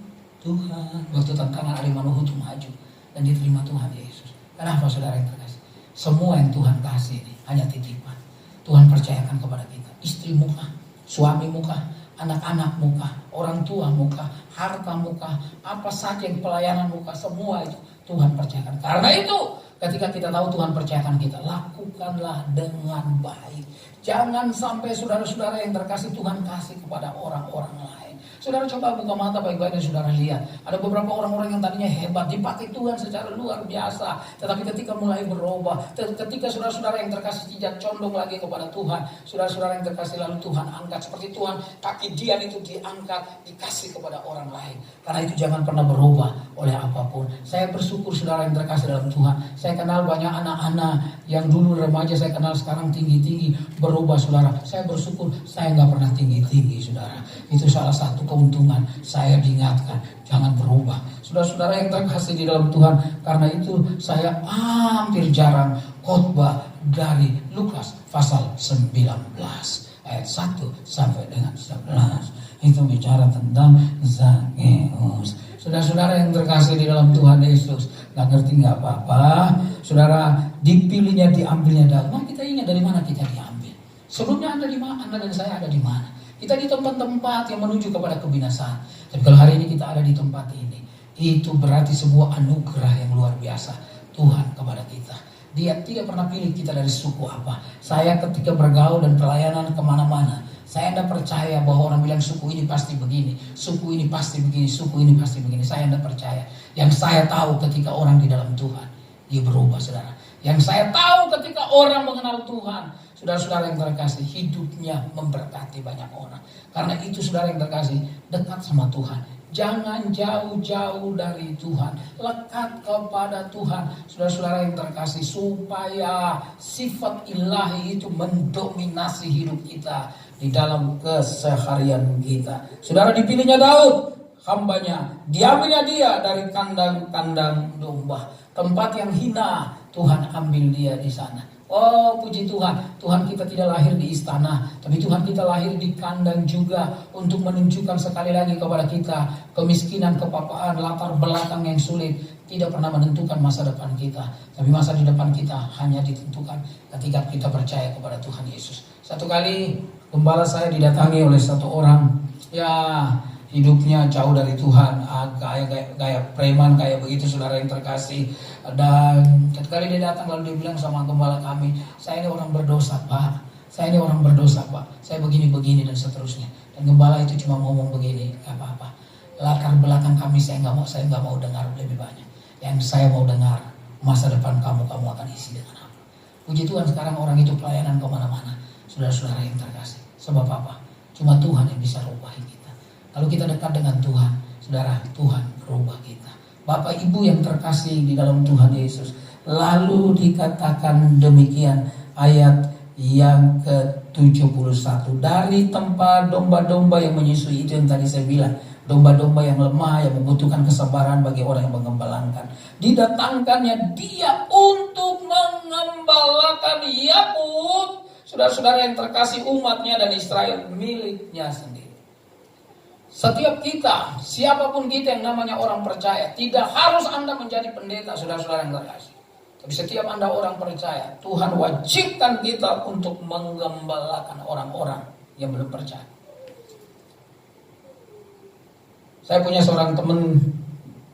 Tuhan. Waktu tantangan Ade Manuhutu maju dan diterima Tuhan Yesus. Kenapa saudara yang terkasih? Semua yang Tuhan kasih ini hanya titipan. Tuhan percayakan kepada kita. Istri muka, suami muka, anak-anak muka, orang tua muka, harta muka, apa saja yang pelayanan muka, semua itu Tuhan percayakan. Karena itu ketika kita tahu Tuhan percayakan kita, lakukanlah dengan baik. Jangan sampai saudara-saudara yang terkasih Tuhan kasih kepada orang-orang lain. Saudara coba buka mata baik-baik dan saudara lihat. Ada beberapa orang-orang yang tadinya hebat, dipakai Tuhan secara luar biasa. Tetapi ketika mulai berubah, ketika saudara-saudara yang terkasih tidak condong lagi kepada Tuhan, saudara-saudara yang terkasih lalu Tuhan angkat. Seperti Tuhan, kaki Dian itu diangkat, dikasih kepada orang lain. Karena itu jangan pernah berubah oleh apapun. Saya bersyukur saudara yang terkasih dalam Tuhan. Saya kenal banyak anak-anak yang dulu remaja, saya kenal sekarang tinggi-tinggi, berubah saudara. Saya bersyukur saya nggak pernah tinggi-tinggi saudara. Itu salah satu keuntungan, saya diingatkan jangan berubah. Saudara-saudara yang terkasih di dalam Tuhan, karena itu saya hampir jarang khotbah dari Lukas pasal 19 ayat 1 sampai dengan 11. Itu bicara tentang Zakheus. Saudara-saudara yang terkasih di dalam Tuhan Yesus, gak ngerti gak apa-apa. Saudara, dipilihnya, diambilnya Daud. Nah, kita ingat dari mana kita diambil. Sebelumnya Anda di mana? Anda dan saya ada di mana? Kita di tempat-tempat yang menuju kepada kebinasaan. Tapi kalau hari ini kita ada di tempat ini, itu berarti sebuah anugerah yang luar biasa Tuhan kepada kita. Dia tidak pernah pilih kita dari suku apa. Saya ketika bergaul dan pelayanan kemana-mana, saya tidak percaya bahwa orang bilang suku ini pasti begini, suku ini pasti begini, suku ini pasti begini. Saya tidak percaya. Yang saya tahu ketika orang di dalam Tuhan, dia berubah, saudara. Yang saya tahu ketika orang mengenal Tuhan, saudara-saudara yang terkasih, hidupnya memberkati banyak orang. Karena itu saudara yang terkasih, dekat sama Tuhan. Jangan jauh-jauh dari Tuhan. Lekat kepada Tuhan. Saudara-saudara yang terkasih, supaya sifat ilahi itu mendominasi hidup kita di dalam keseharian kita. Saudara, dipilihnya Daud, hambanya. Diambilnya dia dari kandang-kandang domba. Tempat yang hina, Tuhan ambil dia di sana. Oh, puji Tuhan, Tuhan kita tidak lahir di istana, tapi Tuhan kita lahir di kandang juga untuk menunjukkan sekali lagi kepada kita kemiskinan, kepapaan, latar belakang yang sulit tidak pernah menentukan masa depan kita, tapi masa di depan kita hanya ditentukan ketika kita percaya kepada Tuhan Yesus. Satu kali gembala saya didatangi oleh satu orang, ya hidupnya jauh dari Tuhan, gaya preman kayak begitu, saudara yang terkasih. Dan ketika dia datang lalu dia bilang sama gembala kami, saya ini orang berdosa Pak, saya ini orang berdosa Pak, saya begini-begini dan seterusnya. Dan gembala itu cuma ngomong begini, gak apa-apa, latar belakang kami saya nggak mau dengar lebih banyak. Yang saya mau dengar, masa depan kamu akan isi dengan apa. Puji Tuhan, sekarang orang itu pelayanan kemana-mana, saudara-saudara yang terkasih. Sebab apa? Cuma Tuhan yang bisa rubah kita. Kalau kita dekat dengan Tuhan, saudara, Tuhan berubah kita. Bapak Ibu yang terkasih di dalam Tuhan Yesus, lalu dikatakan demikian ayat yang ke-71. Dari tempat domba-domba yang menyusui, itu yang tadi saya bilang, domba-domba yang lemah, yang membutuhkan kesabaran bagi orang yang mengembalakan, didatangkannya dia untuk mengembalakan Yakub, saudara-saudara yang terkasih, umatnya dan Israel miliknya sendiri. Setiap kita, siapapun kita yang namanya orang percaya, tidak harus Anda menjadi pendeta, saudara-saudara yang terkasih. Tapi setiap Anda orang percaya, Tuhan wajibkan kita untuk menggembalakan orang-orang yang belum percaya. Saya punya seorang teman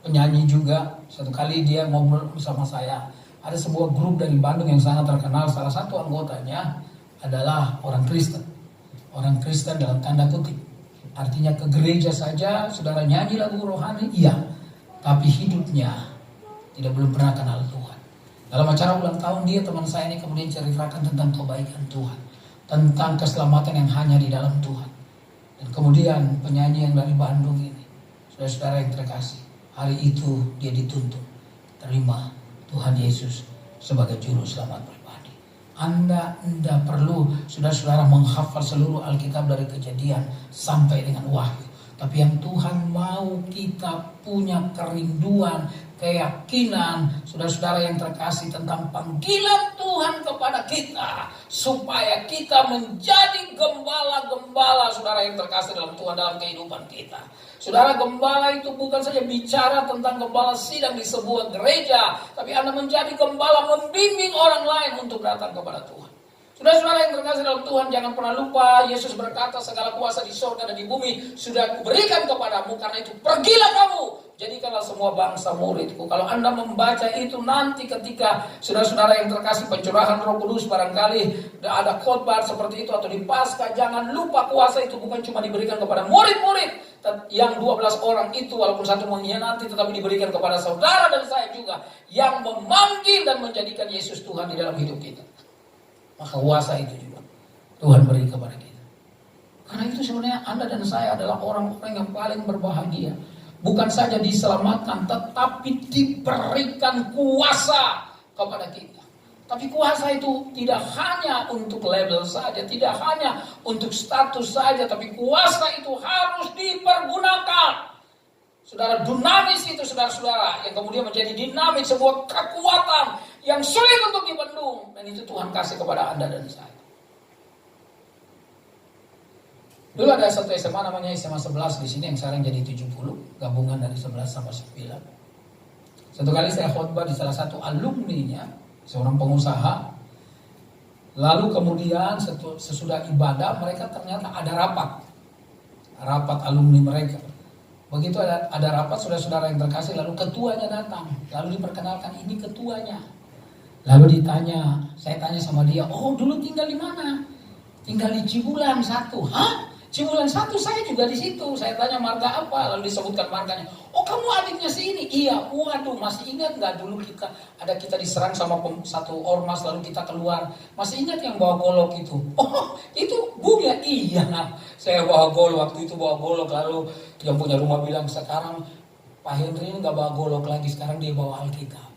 penyanyi juga, satu kali dia ngobrol bersama saya. Ada sebuah grup dari Bandung yang sangat terkenal, salah satu anggotanya adalah orang Kristen. Orang Kristen dalam tanda kutip. Artinya ke gereja saja, saudara nyanyi lagu rohani, iya. Tapi hidupnya belum pernah kenal Tuhan. Dalam acara ulang tahun dia, teman saya ini kemudian ceritakan tentang kebaikan Tuhan. Tentang keselamatan yang hanya di dalam Tuhan. Dan kemudian penyanyi yang dari Bandung ini, saudara-saudara yang terkasih, hari itu dia dituntut terima Tuhan Yesus sebagai juru selamat pribadi. Anda tidak perlu saudara-saudara menghafal seluruh Alkitab dari Kejadian sampai dengan Wahyu. Tapi yang Tuhan mau kita punya kerinduan, keyakinan, saudara-saudara yang terkasih, tentang panggilan Tuhan kepada kita, supaya kita menjadi gembala-gembala, saudara yang terkasih dalam Tuhan, dalam kehidupan kita. Saudara, gembala itu bukan saja bicara tentang gembala sidang di sebuah gereja, tapi Anda menjadi gembala membimbing orang lain untuk datang kepada Tuhan. Saudara-saudara yang terkasih dalam Tuhan, jangan pernah lupa Yesus berkata, segala kuasa di surga dan di bumi sudah kuberikan kepadamu, karena itu pergilah kamu, jadikanlah semua bangsa muridku. Kalau Anda membaca itu nanti ketika saudara-saudara yang terkasih pencurahan Roh Kudus, barangkali ada khotbah seperti itu atau di Paskah, jangan lupa kuasa itu bukan cuma diberikan kepada murid-murid yang 12 orang itu, walaupun satu mengkhianati, tetapi diberikan kepada saudara dan saya juga yang memanggil dan menjadikan Yesus Tuhan di dalam hidup kita. Maka kuasa itu juga Tuhan beri kepada kita. Karena itu sebenarnya Anda dan saya adalah orang-orang yang paling berbahagia. Bukan saja diselamatkan, tetapi diberikan kuasa kepada kita. Tapi kuasa itu tidak hanya untuk label saja, tidak hanya untuk status saja, tapi kuasa itu harus dipergunakan. Saudara, dinamis itu saudara-saudara, yang kemudian menjadi dinamik, sebuah kekuatan yang sulit untuk dibendung. Dan itu Tuhan kasih kepada Anda dan saya. Dulu ada satu SMA namanya SMA 11 di sini yang sekarang jadi 70, gabungan dari 11 sama 9. Satu kali saya khotbah di salah satu alumninya, seorang pengusaha. Lalu kemudian sesudah ibadah mereka ternyata ada rapat alumni mereka. Begitu ada rapat, saudara-saudara yang terkasih, lalu ketuanya datang, lalu diperkenalkan, ini ketuanya. Lalu saya tanya sama dia, oh dulu tinggal di mana? Tinggal di Cibulan 1. Hah? Cibulan 1 saya juga di situ. Saya tanya marga apa, lalu disebutkan marganya. Oh kamu adiknya si ini? Iya. Waduh, masih ingat nggak dulu kita diserang sama satu ormas lalu kita keluar. Masih ingat yang bawa golok itu? Oh itu Bu ya? Iya. Saya bawa golok waktu itu lalu yang punya rumah bilang sekarang Pak Henry ini nggak bawa golok lagi, sekarang dia bawa Alkitab.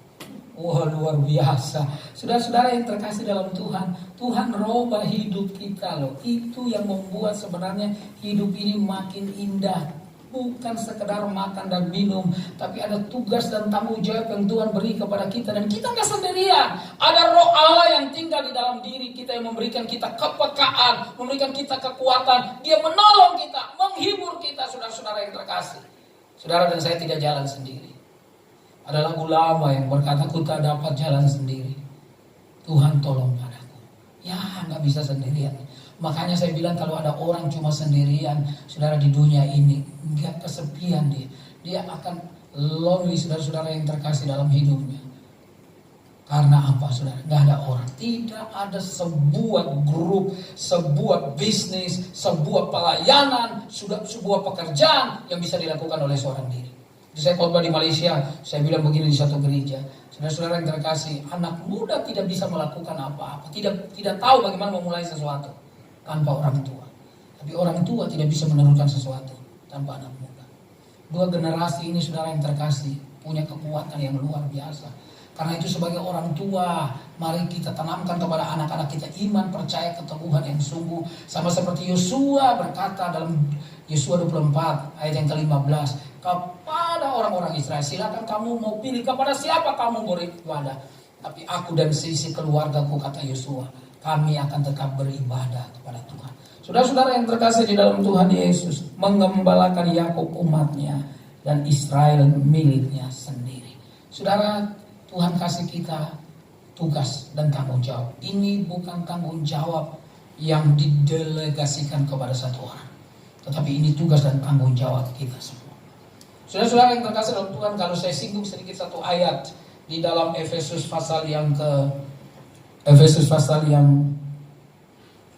Wah luar biasa. Saudara-saudara yang terkasih dalam Tuhan, Tuhan rubah hidup kita loh. Itu yang membuat sebenarnya hidup ini makin indah. Bukan sekedar makan dan minum, tapi ada tugas dan tanggung jawab yang Tuhan beri kepada kita. Dan kita nggak sendirian. Ada Roh Allah yang tinggal di dalam diri kita yang memberikan kita kepekaan, memberikan kita kekuatan. Dia menolong kita, menghibur kita, saudara-saudara yang terkasih. Saudara dan saya tidak jalan sendiri. Ada lagu lama yang berkata, ku tak dapat jalan sendiri, Tuhan tolong padaku. Ya gak bisa sendirian. Makanya saya bilang kalau ada orang cuma sendirian, saudara di dunia ini, gak kesepian dia. Dia akan lonely, saudara-saudara yang terkasih dalam hidupnya. Karena apa saudara? Gak ada orang. Tidak ada sebuah grup, sebuah bisnis, sebuah pelayanan, sebuah pekerjaan yang bisa dilakukan oleh seorang diri. Saya khotbah di Malaysia, saya bilang begini di satu gereja, saudara-saudara yang terkasih, anak muda tidak bisa melakukan apa-apa, tidak tahu bagaimana memulai sesuatu tanpa orang tua. Tapi orang tua tidak bisa meneruskan sesuatu tanpa anak muda. Dua generasi ini saudara yang terkasih punya kekuatan yang luar biasa. Karena itu sebagai orang tua, mari kita tanamkan kepada anak-anak kita iman, percaya, keteguhan yang sungguh. Sama seperti Yosua berkata dalam Yosua 24 ayat yang ke-15, kepada orang-orang Israel, silakan kamu mau pilih kepada siapa kamu beribadah. Tapi aku dan sisi keluargaku, kata Yosua, kami akan tetap beribadah kepada Tuhan. Saudara-saudara yang terkasih di dalam Tuhan Yesus, mengembalakan Yakub umatnya dan Israel miliknya sendiri. Saudara, Tuhan kasih kita tugas dan tanggung jawab. Ini bukan tanggung jawab yang didelegasikan kepada satu orang, tetapi ini tugas dan tanggung jawab kita semua. Saudara-saudara yang terkasih dalam Tuhan, kalau saya singgung sedikit satu ayat di dalam Efesus pasal yang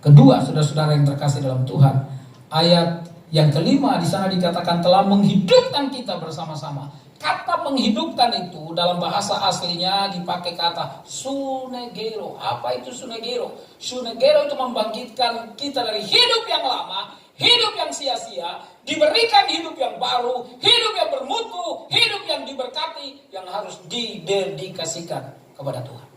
kedua, saudara-saudara yang terkasih dalam Tuhan, ayat yang kelima di sana dikatakan telah menghidupkan kita bersama-sama. Kata menghidupkan itu dalam bahasa aslinya dipakai kata sunegero. Apa itu sunegero? Sunegero itu membangkitkan kita dari hidup yang lama, hidup yang sia-sia, diberikan hidup yang baru, hidup yang bermutu, hidup yang diberkati, yang harus didedikasikan kepada Tuhan.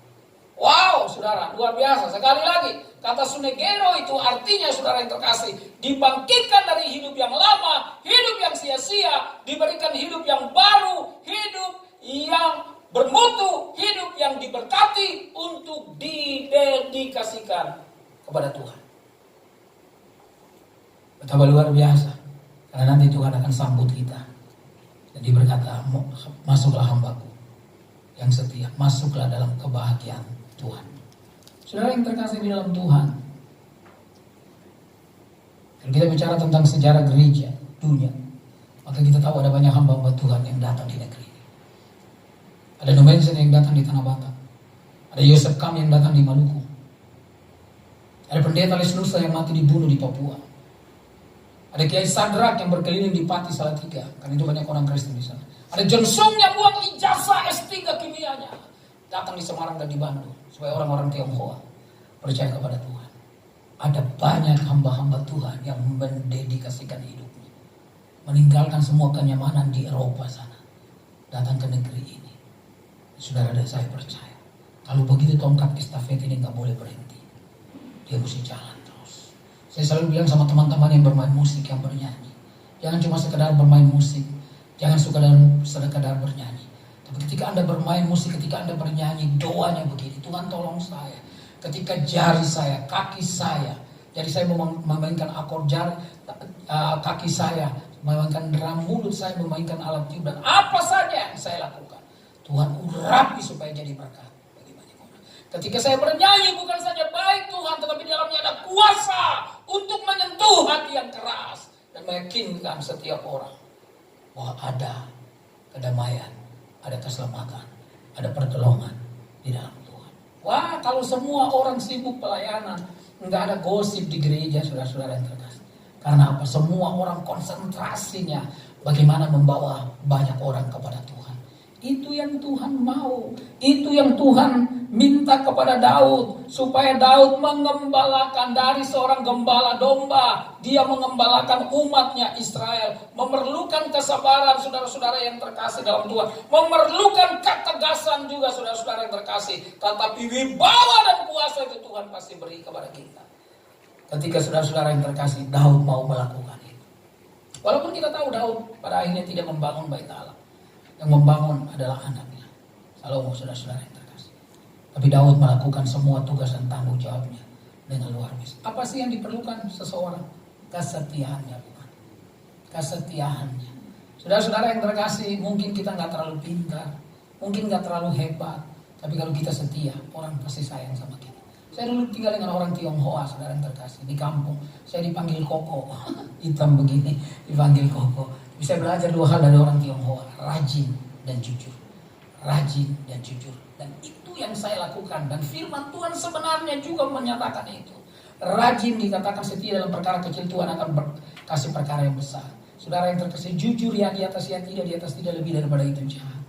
Wow, saudara, luar biasa. Sekali lagi, kata sunegero itu artinya, saudara yang terkasih, dibangkitkan dari hidup yang lama, hidup yang sia-sia, diberikan hidup yang baru, hidup yang bermutu, hidup yang diberkati untuk didedikasikan kepada Tuhan. Betapa luar biasa. Karena nanti Tuhan akan sambut kita. Dan dia berkata, masuklah hambaku yang setia, masuklah dalam kebahagiaan Tuhan. Saudara yang terkasih di dalam Tuhan, kalau kita bicara tentang sejarah gereja dunia, maka kita tahu ada banyak hamba-hamba Tuhan yang datang di negeri ini. Ada Nomensen yang datang di Tanah Batak, ada Yosef Kam yang datang di Maluku, ada pendeta Lesnusa yang mati dibunuh di Papua, ada Kiai Sadrak yang berkeliling di Pati Salatiga, karena itu banyak orang Kristen di sana. Ada John Sung yang buat ijazah S3 kimianya, datang di Semarang dan di Bandung, supaya orang-orang Tionghoa percaya kepada Tuhan. Ada banyak hamba-hamba Tuhan yang mendedikasikan hidupnya, meninggalkan semua kenyamanan di Eropa sana, datang ke negeri ini. Saudara dan saya percaya, kalau begitu tongkat estafet ini gak boleh berhenti, dia mesti jalan terus. Saya selalu bilang sama teman-teman yang bermain musik, yang bernyanyi, jangan cuma sekedar bermain musik, jangan sekedar bernyanyi, Tapi ketika Anda bermain musik, ketika Anda bernyanyi, doanya begini, Tuhan tolong saya. Ketika jari saya, kaki saya, jadi saya memainkan akor jari, kaki saya, memainkan drum, mulut saya memainkan alat tiup, dan apa saja yang saya lakukan, Tuhan urapi supaya jadi berkat bagi banyak orang. Ketika saya bernyanyi, bukan saja baik Tuhan, tetapi di dalamnya ada kuasa untuk menyentuh hati yang keras dan meyakinkan setiap orang bahwa ada kedamaian, ada keselamatan, ada pertolongan di dalam Tuhan. Wah, kalau semua orang sibuk pelayanan, nggak ada gosip di gereja, saudara-saudara yang terkasih. Karena apa? Semua orang konsentrasinya bagaimana membawa banyak orang kepada Tuhan. Itu yang Tuhan mau. Itu yang Tuhan minta kepada Daud. Supaya Daud mengembalakan dari seorang gembala domba. Dia mengembalakan umatnya Israel. Memerlukan kesabaran saudara-saudara yang terkasih dalam Tuhan. Memerlukan ketegasan juga saudara-saudara yang terkasih. Tetapi wibawa dan kuasa itu Tuhan pasti beri kepada kita. Ketika saudara-saudara yang terkasih, Daud mau melakukan itu. Walaupun kita tahu Daud pada akhirnya tidak membangun bait Allah. Yang membangun adalah anaknya Salomo, saudara-saudara yang terkasih. Tapi Daud melakukan semua tugas dan tanggung jawabnya dengan luar biasa. Apa sih yang diperlukan seseorang? Kesetiaannya, bukan? Kesetiaannya. Saudara-saudara yang terkasih, mungkin kita nggak terlalu pintar, mungkin nggak terlalu hebat, tapi kalau kita setia, orang pasti sayang sama kita. Saya dulu tinggal dengan orang Tionghoa, saudara yang terkasih, di kampung. Saya dipanggil Koko, hitam begini, dipanggil Koko. Bisa belajar dua hal dari orang Tionghoa, rajin dan jujur. Rajin dan jujur. Dan itu yang saya lakukan. Dan firman Tuhan sebenarnya juga menyatakan itu. Rajin dikatakan setia dalam perkara kecil, Tuhan akan kasih perkara yang besar. Saudara yang terkasih, jujur yang di atas yang tidak, di atas tidak lebih daripada itu jahat.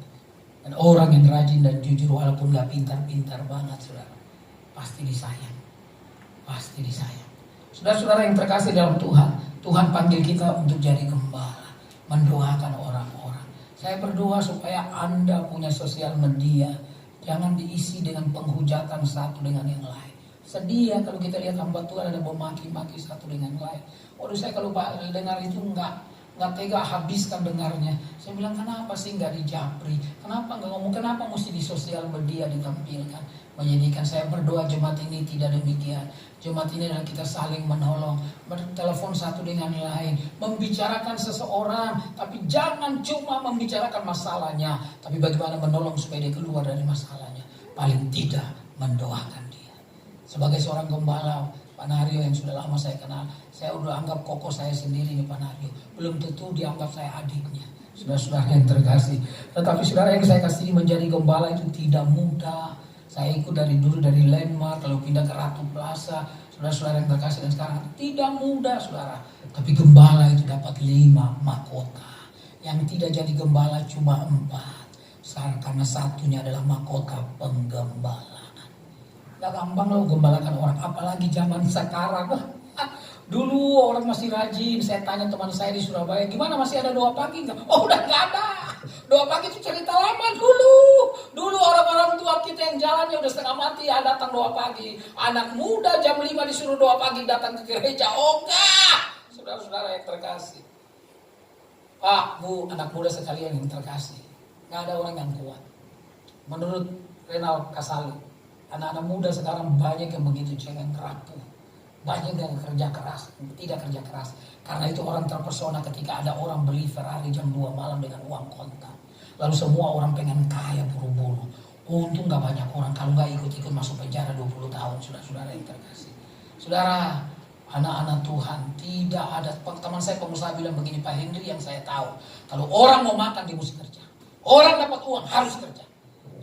Dan orang yang rajin dan jujur walaupun gak pintar-pintar banget, saudara, pasti disayang. Pasti disayang. Saudara-saudara yang terkasih dalam Tuhan, Tuhan panggil kita untuk jadi gembala, mendoakan orang-orang. Saya berdoa supaya Anda punya sosial media, jangan diisi dengan penghujatan satu dengan yang lain. Sedih kalau kita lihat hamba Tuhan ada memaki-maki satu dengan yang lain. Waduh, saya kalau dengar itu nggak tega habiskan dengarnya. Saya bilang, kenapa sih nggak dijapri? Kenapa nggak ngomong? Kenapa mesti di sosial media ditampilkan? Menyedihkan. Saya berdoa jemaat ini tidak demikian. Jemaat ini adalah kita saling menolong, bertelepon satu dengan lain, membicarakan seseorang, tapi jangan cuma membicarakan masalahnya, tapi bagaimana menolong supaya dia keluar dari masalahnya. Paling tidak mendoakan dia. Sebagai seorang gembala, Pak Nario yang sudah lama saya kenal, saya udah anggap Koko saya sendiri nih Pak Nario. Belum tentu dianggap saya adiknya. Saudara-saudara yang terkasih. Tetapi saudara yang saya kasih menjadi gembala itu tidak mudah. Saya ikut dari dulu dari Landmark, lalu pindah ke Ratu Plaza. Saudara-saudara yang terkasih, dan sekarang tidak mudah saudara. Tapi gembala itu dapat 5 mahkota. Yang tidak jadi gembala cuma 4. Karena satunya adalah mahkota penggembalaan. Gak gampang loh gembalakan orang, apalagi zaman sekarang. Dulu orang masih rajin. Saya tanya teman saya di Surabaya, gimana masih ada doa pagi nggak? Oh, udah nggak ada. Doa pagi itu cerita lama dulu. Dulu orang-orang tua kita yang jalannya udah setengah mati, ya datang doa pagi. Anak muda jam 5 disuruh doa pagi datang ke gereja. Oh enggak. Saudara-saudara yang terkasih, Pak, Bu, anak muda sekalian yang terkasih, nggak ada orang yang kuat. Menurut Renal Kasali, anak-anak muda sekarang banyak yang begitu cengeng, rapuh. Banyak yang kerja keras, tidak kerja keras. Karena itu orang terpesona ketika ada orang beli Ferrari jam 2 malam dengan uang kontan. Lalu semua orang pengen kaya buru-buru. Untung gak banyak orang, kalau gak ikut-ikut masuk penjara 20 tahun, saudara-saudara yang terkasih. Saudara, anak-anak Tuhan, tidak ada. Teman saya pengusaha bilang begini, Pak Henry, yang saya tahu, kalau orang mau makan dia mesti kerja. Orang dapat uang harus kerja.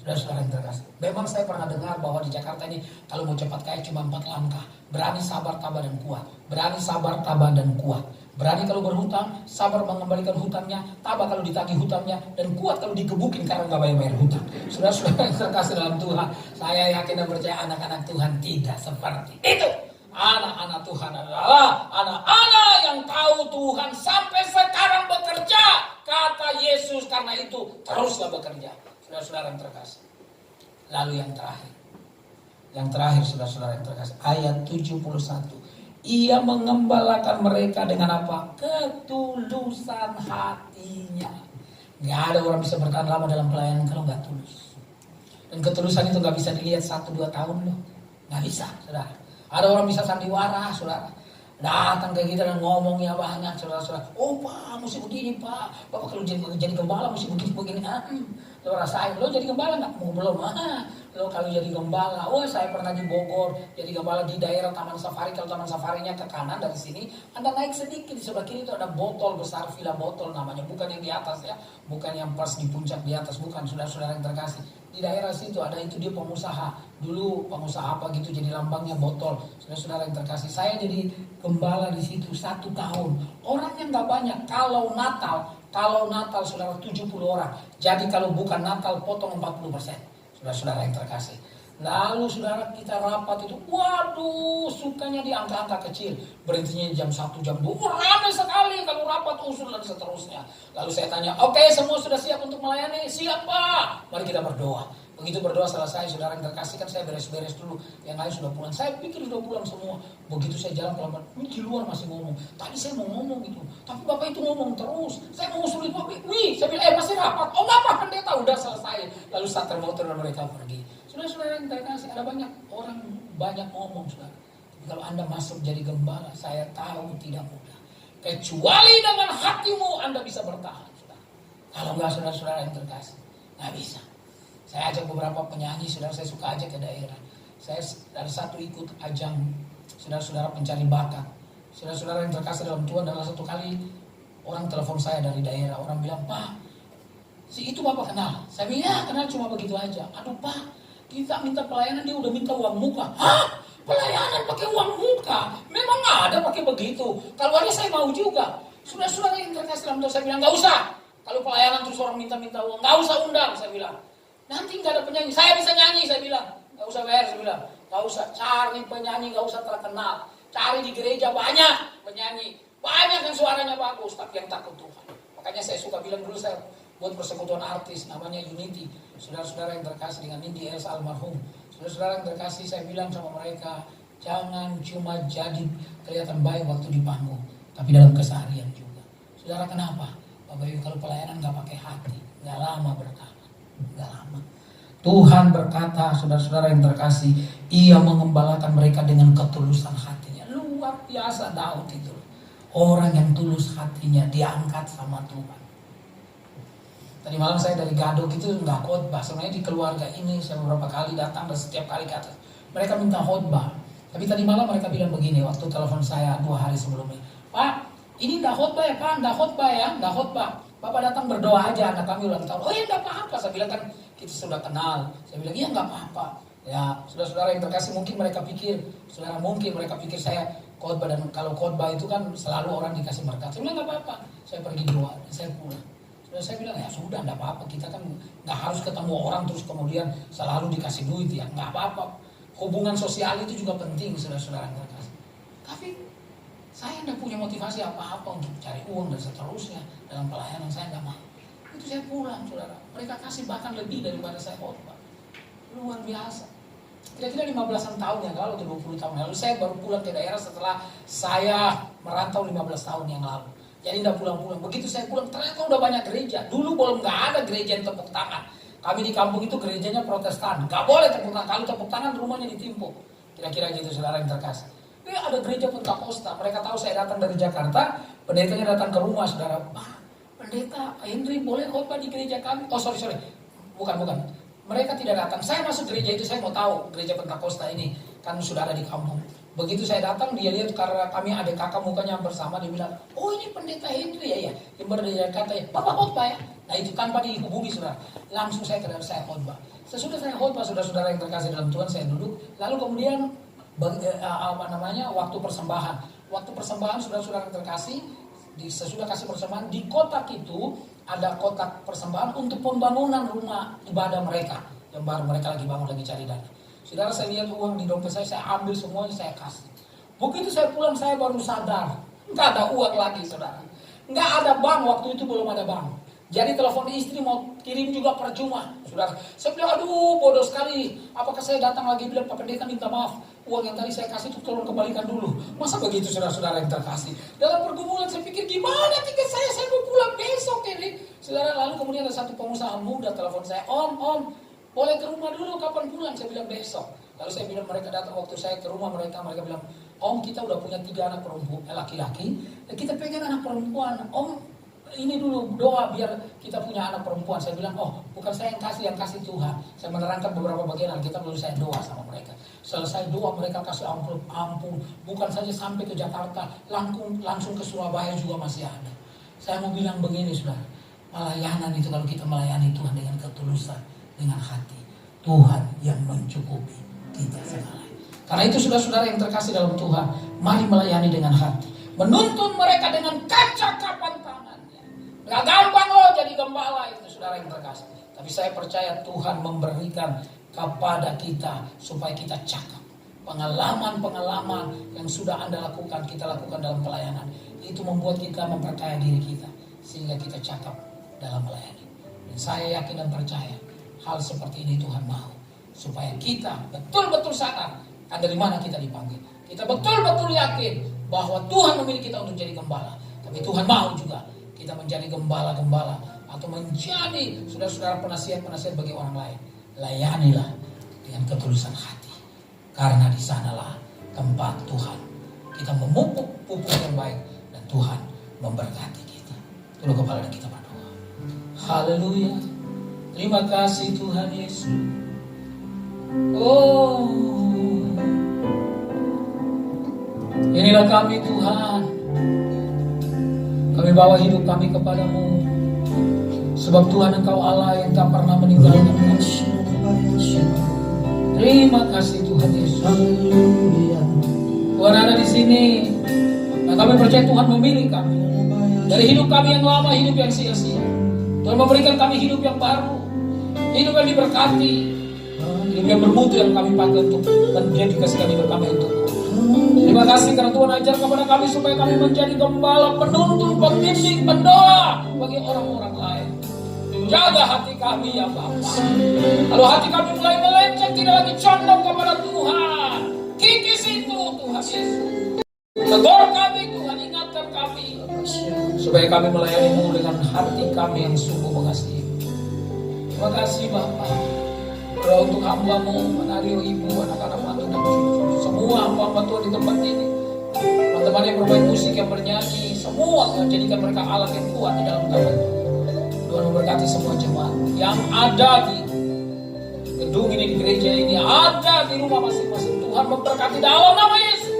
Saudara-saudara yang terkasih, memang saya pernah dengar bahwa di Jakarta ini kalau mau cepat kaya cuma 4 langkah. Berani, sabar, tabah, dan kuat. Berani, sabar, tabah, dan kuat. Berani kalau berhutang, sabar mengembalikan hutangnya, tabah kalau ditagih hutangnya, dan kuat kalau digebukin karena nggak bayar hutang. Saudara-saudara yang terkasih dalam Tuhan, saya yakin dan percaya anak-anak Tuhan tidak seperti itu. Anak-anak Tuhan adalah anak-anak yang tahu Tuhan sampai sekarang bekerja. Kata Yesus, karena itu teruslah bekerja. Saudara-saudara yang terkasih. Lalu yang terakhir saudara-saudara yang terkasih, ayat 71. Ia mengembalakan mereka dengan apa? Ketulusan hatinya. Nggak ada orang bisa bertahan lama dalam pelayanan kalau nggak tulus. Dan ketulusan itu nggak bisa dilihat 1-2 tahun loh. Nggak bisa, saudara. Ada orang bisa sandiwara, saudara. Datang kayak gitu dan ngomongnya banyak, saudara-saudara. Oh Pak, mesti begini Pak. Bapak kalau jadi gembala mesti begini-begini. Lo rasain, lo jadi gembala nggak? Belum. Lo kalau jadi gembala, oh saya pernah di Bogor, jadi gembala di daerah Taman Safari. Kalau Taman Safarinya ke kanan dari sini, Anda naik sedikit, di sebelah kiri itu ada botol besar, villa botol namanya. Bukan yang di atas ya, bukan yang pas di puncak di atas, bukan, saudara-saudara yang terkasih. Di daerah situ ada itu, dia pengusaha. Dulu pengusaha apa gitu, jadi lambangnya botol. Saudara-saudara yang terkasih, saya jadi gembala di situ 1 tahun. Orangnya nggak banyak. Kalau Natal saudara 70 orang. Jadi kalau bukan Natal potong 40%. Saudara-saudara yang terkasih. Lalu saudara kita rapat itu, waduh, sukanya di angka-angka kecil. Berhentinya jam 1, jam 2, ramai sekali kalau rapat usul dan seterusnya. Lalu saya tanya, oke, semua sudah siap untuk melayani? Siap Pak, mari kita berdoa. Begitu berdoa selesai, saudara yang terkasih, kan saya beres-beres dulu. Yang lain sudah pulang, saya pikir sudah pulang semua. Begitu saya jalan pelan-pelan, ini di luar masih ngomong. Tadi saya mau ngomong gitu, tapi Bapak itu ngomong terus. Saya mau usulin Bapak, saya bilang, masih rapat. Oh nggak apa, pendeta, udah selesai. Lalu starter motor dan mereka pergi. Saudara-saudara yang terkasih, ada banyak orang banyak ngomong, saudara. Tapi kalau Anda masuk jadi gembala, saya tahu tidak mudah. Kecuali dengan hatimu Anda bisa bertahan, saudara. Kalau enggak, saudara-saudara yang terkasih, nggak bisa. Saya ajak beberapa penyanyi, saudara, saya suka ajak ke daerah. Saya dari satu ikut ajang saudara-saudara pencari bakat. Saudara-saudara yang terkasih dalam Tuhan, dalam satu kali orang telepon saya dari daerah. Orang bilang, Pak, si itu Bapak kenal? Saya bilang, ya kenal, cuma begitu aja. Aduh Pak, kita minta pelayanan, dia udah minta uang muka. Hah? Pelayanan pakai uang muka? Memang ada pakai begitu. Kalau ada saya mau juga. Saudara-saudara yang terkasih dalam Tuhan, saya bilang, nggak usah. Kalau pelayanan terus orang minta-minta uang, nggak usah undang, saya bilang. Nanti nggak ada penyanyi, saya bisa nyanyi, saya bilang. Nggak usah bayar, saya bilang. Nggak usah cari penyanyi, nggak usah terkenal. Cari di gereja banyak penyanyi. Banyak yang suaranya bagus, tapi yang takut Tuhan. Makanya saya suka bilang dulu, saya buat persekutuan artis, namanya Unity. Saudara-saudara yang terkasih dengan Nindi Els almarhum. Saudara-saudara yang terkasih, saya bilang sama mereka, jangan cuma jadi kelihatan baik waktu di panggung, tapi dalam keseharian juga. Saudara, kenapa? Bapak Ibu, kalau pelayanan nggak pakai hati, nggak lama bertahan. Nggak lama. Tuhan berkata, saudara-saudara yang terkasih, Ia mengembalakan mereka dengan ketulusan hatinya. Luar biasa Daud itu. Orang yang tulus hatinya diangkat sama Tuhan. Tadi malam saya dari Gadok itu nggak khotbah. Sebenarnya di keluarga ini saya beberapa kali datang dan setiap kali ke atas. Mereka minta khotbah. Tapi tadi malam mereka bilang begini waktu telepon saya 2 hari sebelumnya. Pak, ini nggak khotbah ya Pak, nggak khotbah ya, nggak khotbah. Bapak datang berdoa aja, anak kami ulang tahun. Oh ya nggak apa-apa, saya bilang kan kita sudah kenal. Saya bilang iya nggak apa-apa. Ya saudara-saudara yang terkasih, mungkin mereka pikir saya khotbah, dan kalau khotbah itu kan selalu orang dikasih berkat. Saya bilang nggak apa-apa, saya pergi doa, saya pulang. Saya bilang ya sudah nggak apa-apa, kita kan nggak harus ketemu orang terus kemudian selalu dikasih duit ya, nggak apa-apa. Hubungan sosial itu juga penting, saudara-saudara yang terkasih. Tapi saya tidak punya motivasi apa-apa untuk cari uang dan seterusnya dalam pelayanan, saya nggak mau. Itu saya pulang, saudara. Mereka kasih bahkan lebih daripada saya khotbah. Luar biasa. Kira-kira 15 tahun yang lalu atau 20 tahun lalu saya baru pulang ke daerah setelah saya merantau 15 tahun yang lalu. Jadi tidak pulang-pulang. Begitu saya pulang, ternyata udah banyak gereja. Dulu belum nggak ada gereja yang tepuk tangan. Kami di kampung itu gerejanya Protestan. Nggak boleh tepuk tangan. Kalau tepuk tangan rumahnya ditimpuk. Kira-kira gitu, saudara yang terkasih. Ada gereja Pentakosta. Mereka tahu saya datang dari Jakarta. Pendetanya datang ke rumah, saudara. Pendeta Henry boleh khotbah di gereja kami? Oh sorry. Bukan. Mereka tidak datang. Saya masuk gereja itu, saya mau tahu gereja Pentakosta ini. Kan sudah ada di kampung. Begitu saya datang, dia lihat karena kami ada kakak mukanya yang bersama, dia bilang, oh ini pendeta Henry ya, yang berdiri kata ya, Bapak khotbah ya. Nah itu tanpa dihubungi, saudara. Langsung saya khotbah. Sesudah saya khotbah, saudara-saudara yang terkasih dalam Tuhan, saya duduk. Lalu kemudian waktu persembahan. Waktu persembahan, saudara-saudara yang terkasih, sesudah kasih persembahan, di kotak itu ada kotak persembahan untuk pembangunan rumah ibadah mereka yang baru mereka lagi bangun, lagi cari dana. Saudara, saya lihat uang di dompet saya ambil semuanya, saya kasih. Begitu saya pulang, saya baru sadar, nggak ada uang lagi, saudara. Nggak ada bank, waktu itu belum ada bank. Jadi telepon istri mau kirim juga percuma, saudara. Saya bilang, aduh bodoh sekali. Apakah saya datang lagi bilang, Pak Pendeta minta maaf. uang yang tadi saya kasih itu tolong kembalikan dulu. Masa begitu saudara-saudara yang terkasih? Dalam pergumulan saya pikir gimana tiket saya mau pulang besok ini. Saudara, lalu kemudian ada satu pengusaha muda telepon saya, Om, boleh ke rumah dulu, kapan pulang? Saya bilang besok. Lalu saya bilang, mereka datang waktu saya ke rumah mereka bilang, Om, kita udah punya 3 anak perempuan, laki-laki, dan kita pengen anak perempuan. Om, ini dulu doa biar kita punya anak perempuan. Saya bilang, oh bukan saya yang kasih Tuhan. Saya menerangkan beberapa bagian Alkitab, lalu saya doa sama mereka. Selesai doa mereka kasih ampun. Bukan saja sampai ke Jakarta, langsung ke Surabaya juga masih ada. Saya mau bilang begini saudara, pelayanan itu kalau kita melayani Tuhan dengan ketulusan, dengan hati, Tuhan yang mencukupi kita segalanya. Karena itu saudara-saudara yang terkasih dalam Tuhan, mari melayani dengan hati, menuntun mereka dengan kaca-kapan tangannya. Gak gampang loh jadi gembala itu saudara yang terkasih. Tapi saya percaya Tuhan memberikan kepada kita supaya kita cakap. Pengalaman-pengalaman yang sudah Anda lakukan, kita lakukan dalam pelayanan, itu membuat kita memperkaya diri kita, sehingga kita cakap dalam melayani. Dan saya yakin dan percaya hal seperti ini Tuhan mau, supaya kita betul-betul sadar dari mana kita dipanggil. Kita betul-betul yakin bahwa Tuhan memilih kita untuk jadi gembala. Tapi Tuhan mau juga kita menjadi gembala-gembala atau menjadi saudara-saudara penasihat-penasihat bagi orang lain. Layanilah dengan ketulusan hati, karena di sanalah tempat Tuhan kita memupuk pupuk yang baik dan Tuhan memberkati kita. Tunduk kepala dan kita berdoa. Haleluya. Terima kasih Tuhan Yesus. Oh, inilah kami Tuhan. Kami bawa hidup kami kepadamu. Sebab Tuhan Engkau Allah yang tak pernah meninggalkan kami. Terima kasih Tuhan Yesus. Tuhan ada di sini. Dan kami percaya Tuhan memilih kami. Dari hidup kami yang lama, hidup yang sia-sia, Tuhan memberikan kami hidup yang baru, hidup yang diberkati, hidup yang bermutu yang kami pakai untuk mendedikasikan hidup kami untuk. Terima kasih karena Tuhan ajar kepada kami supaya kami menjadi gembala, penuntun, pembimbing, pendoa bagi orang-orang lain. Jaga hati kami ya Bapa. Kalau hati kami mulai melenceng, tidak lagi condong kepada Tuhan, kikis itu Tuhan Yesus. Tegur kami Tuhan, ingatkan kami supaya kami melayani-Mu dengan hati kami yang sungguh mengasihi. Terima kasih Bapa. Doa untuk hamba-Mu, Menario, Ibu, anak-anak mantu dan cucu, semua hamba-hamba Tuhan di tempat ini, teman-teman yang bermain musik, yang bernyanyi, semua menjadikan mereka alat yang kuat di dalam Tuhan. Tuhan memberkati semua jemaat yang ada di gedung ini, di gereja ini, ada di rumah masing-masing. Tuhan memberkati dalam nama Yesus.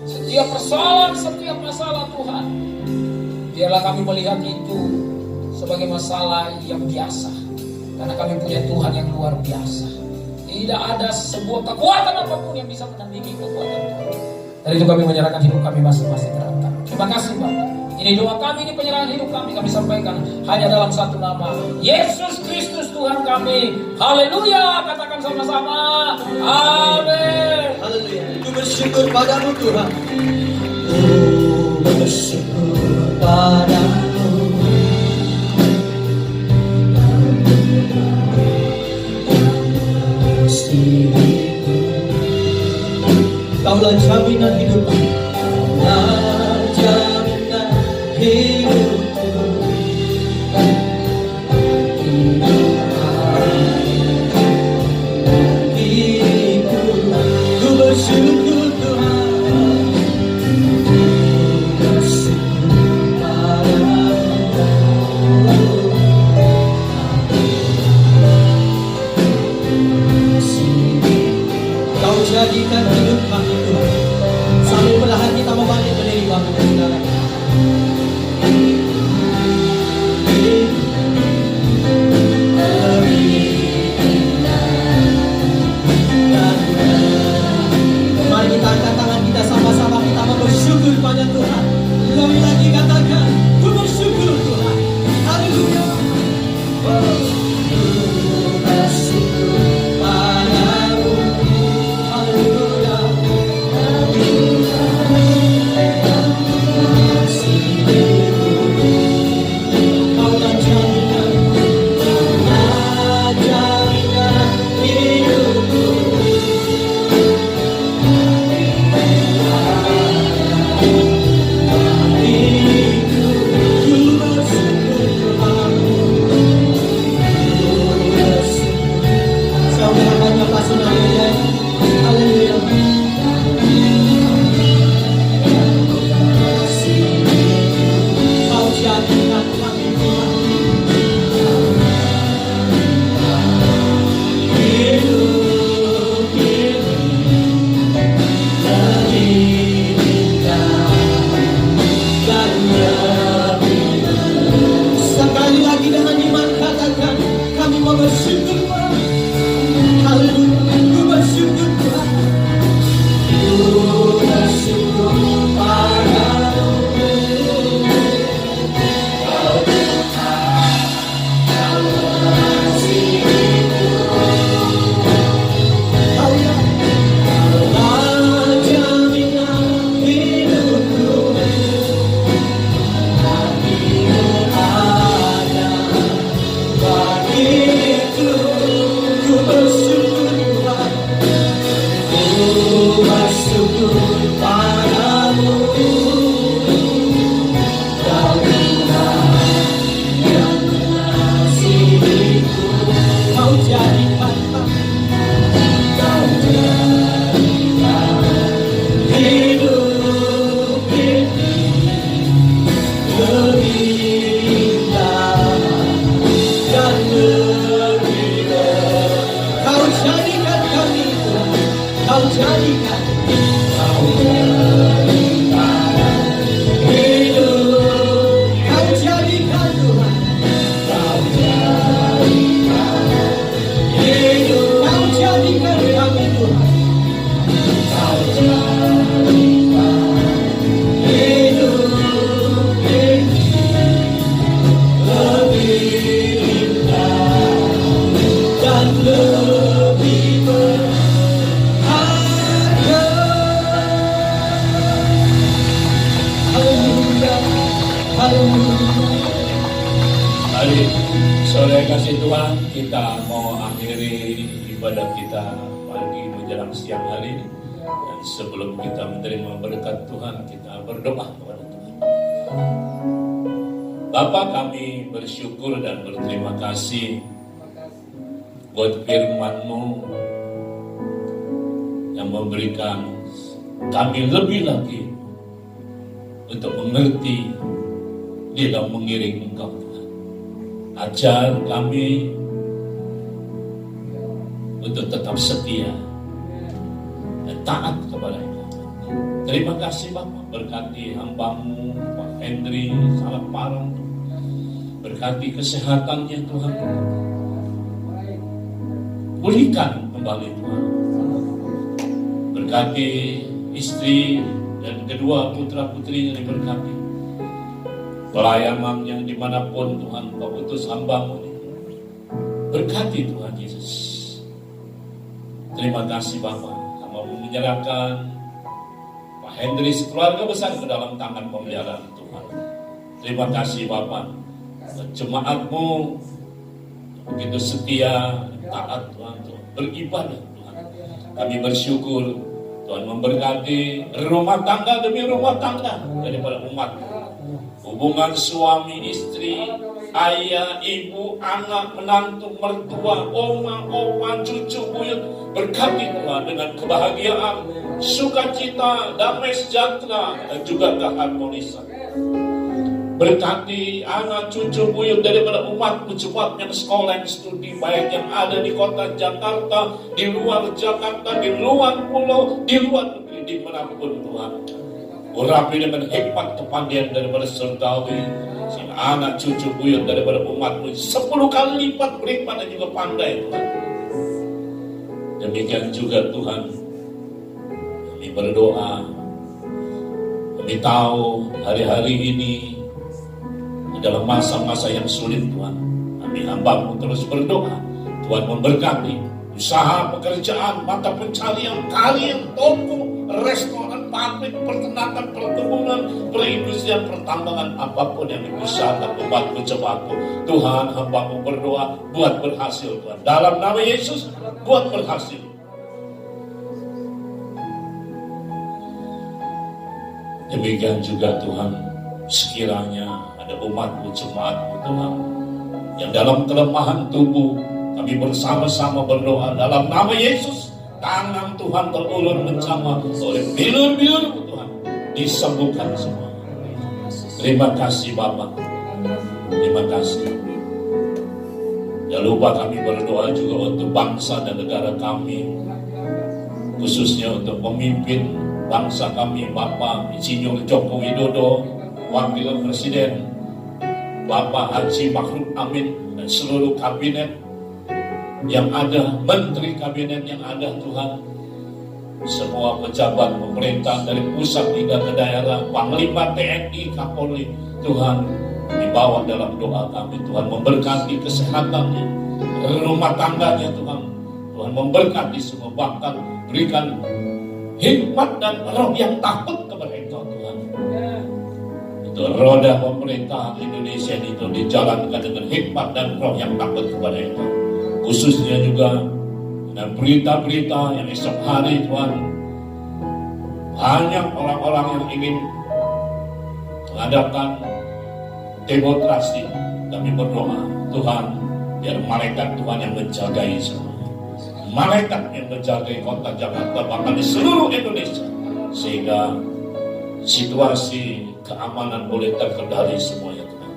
Setiap persoalan, setiap masalah Tuhan, biarlah kami melihat itu sebagai masalah yang biasa. Karena kami punya Tuhan yang luar biasa. Tidak ada sebuah kekuatan apapun yang bisa menandingi kekuatan Tuhan. Dari itu kami menyerahkan hidup kami masing-masing dalam Tangan. Terima kasih Bapak. Ini doa kami, ini penyerahan hidup kami sampaikan hanya dalam satu nama, Yesus Kristus Tuhan kami. Haleluya. Katakan sama-sama. Amin. Haleluya. Ku bersyukur padamu Tuhan. Ku bersyukur padamu. Kaulah jaminan hidupku, kaulah jaminan hidupku, hidupku. Ku bersyukur Tuhan, ku bersyukur padamu. Kau jadikan hidup kami Tuhan. Sambil perlahan kita membalik berdiri Bapak dan Saudara. Mari kita angkat tangan kita sama-sama, kita bersyukur pada Tuhan. Lebih lagi katakan, ku bersyukur Tuhan. Haleluya. jadikan, kau jadikan hidup, kau jadikan Tuhan, kau jadikan hidup, kau jadikan kami Tuhan, kau jadikan hidup ini lebih indah dan lebih berharga. Haleluya, haleluya. Mari sore kasih Tuhan, kita mau akhiri ibadah kita pagi menjelang siang hari ini. Dan sebelum kita menerima berkat Tuhan, kita berdoa kepada Tuhan. Bapa, kami bersyukur dan berterima kasih buat firman-Mu yang memberikan kami lebih lagi untuk mengerti di dalam mengiring Engkau Tuhan. Ajar kami untuk tetap setia dan taat kepada Engkau. Terima kasih Bapak, berkati hamba-Mu Pak Hendri Salah Parang, berkati kesehatannya Tuhan, pulihkan kembali Tuhan, berkati istri dan kedua putra-putrinya diberkati, pelayanan yang dimanapun Tuhan Kau utus hamba-Mu ini, berkati Tuhan Yesus. Terima kasih Bapak, hamba-Mu menyerahkan Pak Hendri keluarga besar ke dalam tangan pemeliharaan Tuhan. Terima kasih Bapak, jemaat-Mu begitu setia, taat Tuhan, beribadah Tuhan. Kami bersyukur Tuhan memberkati rumah tangga demi rumah tangga daripada umat. Hubungan suami istri, ayah, ibu, anak, menantu, mertua, oma, opa, cucu, buyut, berkati Tuhan dengan kebahagiaan, sukacita, damai sejahtera, dan juga keharmonisan. Berkati anak, cucu, buyut daripada umat-Mu, jemaat yang sekolah, yang studi, baik yang ada di kota Jakarta, di luar Jakarta, di luar pulau, di luar negeri, dimanapun Tuhan. Urapi dengan hikmat kepandaian daripada surgawi, sehingga anak, cucu, buyut daripada umat-Mu 10 kali lipat berhikmat dan juga pandai Tuhan. Demikian juga Tuhan, kami berdoa, kami tahu hari-hari ini dalam masa-masa yang sulit Tuhan. Kami hamba-Mu terus berdoa, Tuhan memberkati usaha, pekerjaan, mata pencarian, kalian, toko, restoran, pabrik, peternakan, perkebunan, perindustrian, pertambangan, apapun yang diusahakan umat-Mu, jemaat-Mu. Tuhan, hamba-Mu berdoa, buat berhasil Tuhan. Dalam nama Yesus, buat berhasil. Demikian juga Tuhan, sekiranya ada umat-Mu, jemaat-Mu Tuhan, yang dalam kelemahan tubuh, kami bersama-sama berdoa dalam nama Yesus, tangan Tuhan terulur menjamah oleh bilur-bilur Tuhan, disembuhkan semua. Terima kasih Bapak, terima kasih. Jangan lupa kami berdoa juga untuk bangsa dan negara kami, khususnya untuk pemimpin bangsa kami, Bapak Insinyur Joko Widodo, Wakil Presiden Bapak Haji Ma'ruf Amin, dan seluruh kabinet yang ada, menteri kabinet yang ada Tuhan, semua pejabat pemerintah dari pusat hingga ke daerah, Panglima TNI, Kapolri, Tuhan dibawa dalam doa kami. Tuhan memberkati kesehatannya, rumah tangganya Tuhan. Tuhan memberkati semua, bahkan berikan hikmat dan roh yang takut kepada Engkau Tuhan. Itu roda pemerintahan Indonesia itu dijalankan dengan hikmat dan roh yang takut kepada Engkau. Khususnya juga dengan berita-berita yang esok hari Tuhan, banyak orang-orang yang ingin mengadakan demonstrasi. Kami berdoa Tuhan, biar malaikat Tuhan yang menjagai semua, malaikat yang menjagai kota Jakarta, bahkan di seluruh Indonesia, sehingga situasi keamanan boleh terkendali semuanya Tuhan.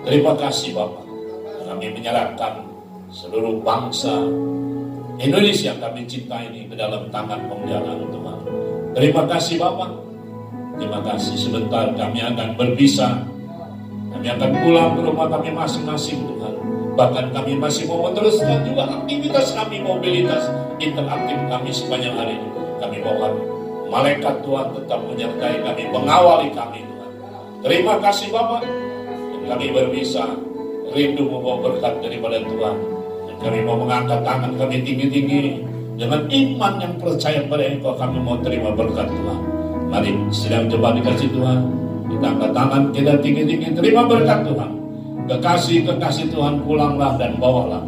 Terima kasih Bapak. Kami menyerahkan seluruh bangsa Indonesia kami cintai ini ke dalam tangan pemeliharaan Tuhan. Terima kasih Bapak. Terima kasih. Sebentar kami akan berpisah. Kami akan pulang ke rumah kami masing-masing Tuhan. Bahkan kami masih mau meneruskan juga aktivitas kami, mobilitas interaktif kami sepanjang hari ini. Kami mohon malaikat Tuhan tetap menyertai kami, mengawali kami Tuhan. Terima kasih Bapak. Dan kami berpisah, rindu membawa berkat daripada Tuhan. Dan kami mau mengangkat tangan kami tinggi-tinggi. Dengan iman yang percaya pada Engkau, kami mau terima berkat Tuhan. Mari sedang coba dikasih Tuhan. Kita angkat tangan kita tinggi-tinggi, terima berkat Tuhan. Kekasih-kekasih Tuhan, pulanglah dan bawalah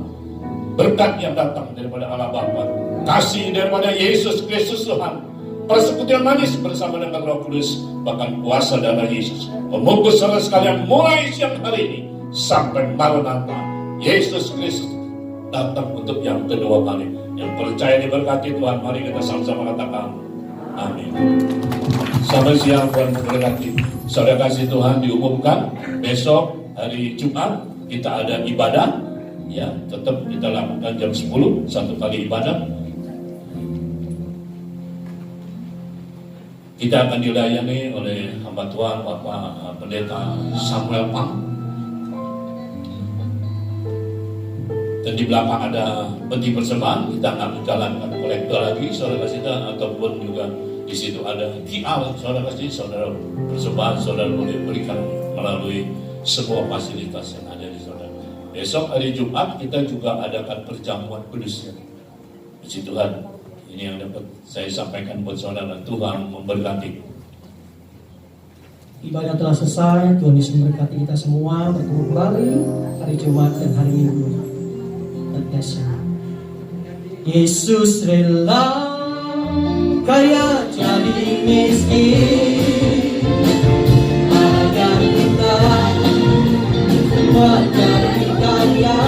berkat yang datang daripada Allah Bapa, kasih daripada Yesus Kristus Tuhan, persekutuan manis bersama dengan Roh Kudus, bahkan kuasa darah Yesus membungkus saudara sekalian mulai siang hari ini sampai Maranatha. Yesus Kristus datang untuk yang kedua kali. Yang percaya diberkati Tuhan, mari kita sama-sama katakan amin. Selamat siang, Tuhan memberkati. Saudara kasih Tuhan, diumumkan besok hari Jumat kita ada ibadah, ya tetap kita lakukan jam 10 satu kali ibadah. Kita akan dilayani oleh hamba Tuhan Bapak Pendeta Samuel Pang. Dan di belakang ada peti persembahan, kita akan menjalankan kolektor lagi, saudara kasih, ataupun juga di situ ada QR, saudara kasih, saudara persembahan, saudara boleh berikan melalui semua fasilitas yang ada di saudara. Besok hari Jumat kita juga adakan perjamuan kudus ya. Puji Tuhan, ini yang dapat saya sampaikan buat saudara. Tuhan memberkati. Ibadah telah selesai. Tuhan Yesus memberkati kita semua. Bertemu kembali hari Jumat dan hari Minggu. God bless you. Yesus rela kaya jadi miskin agar kita menjadi kaya.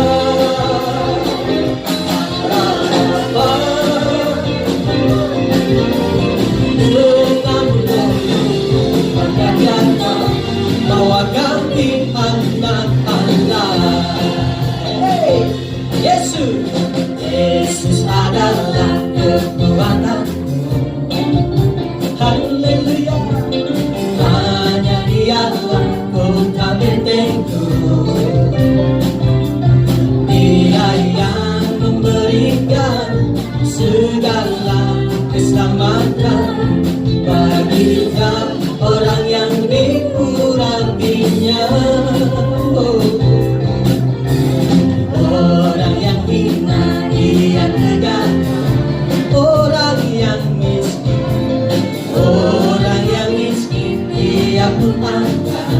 Bahwa ganti anak Allah. Hey, Yesus adalah kekuatanku. Haleluya, hanya Dialah kota bentengku. Dia yang memberikan segala keselamatan bagi orang yang dikuranginya. Orang yang hina Dia tegakkan, orang yang miskin Dia pun angkat.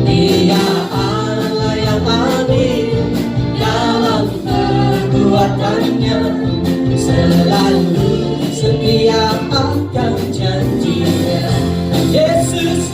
Dia Allah yang adil dalam perbuatannya, selalu setia akan janjinya. Yesus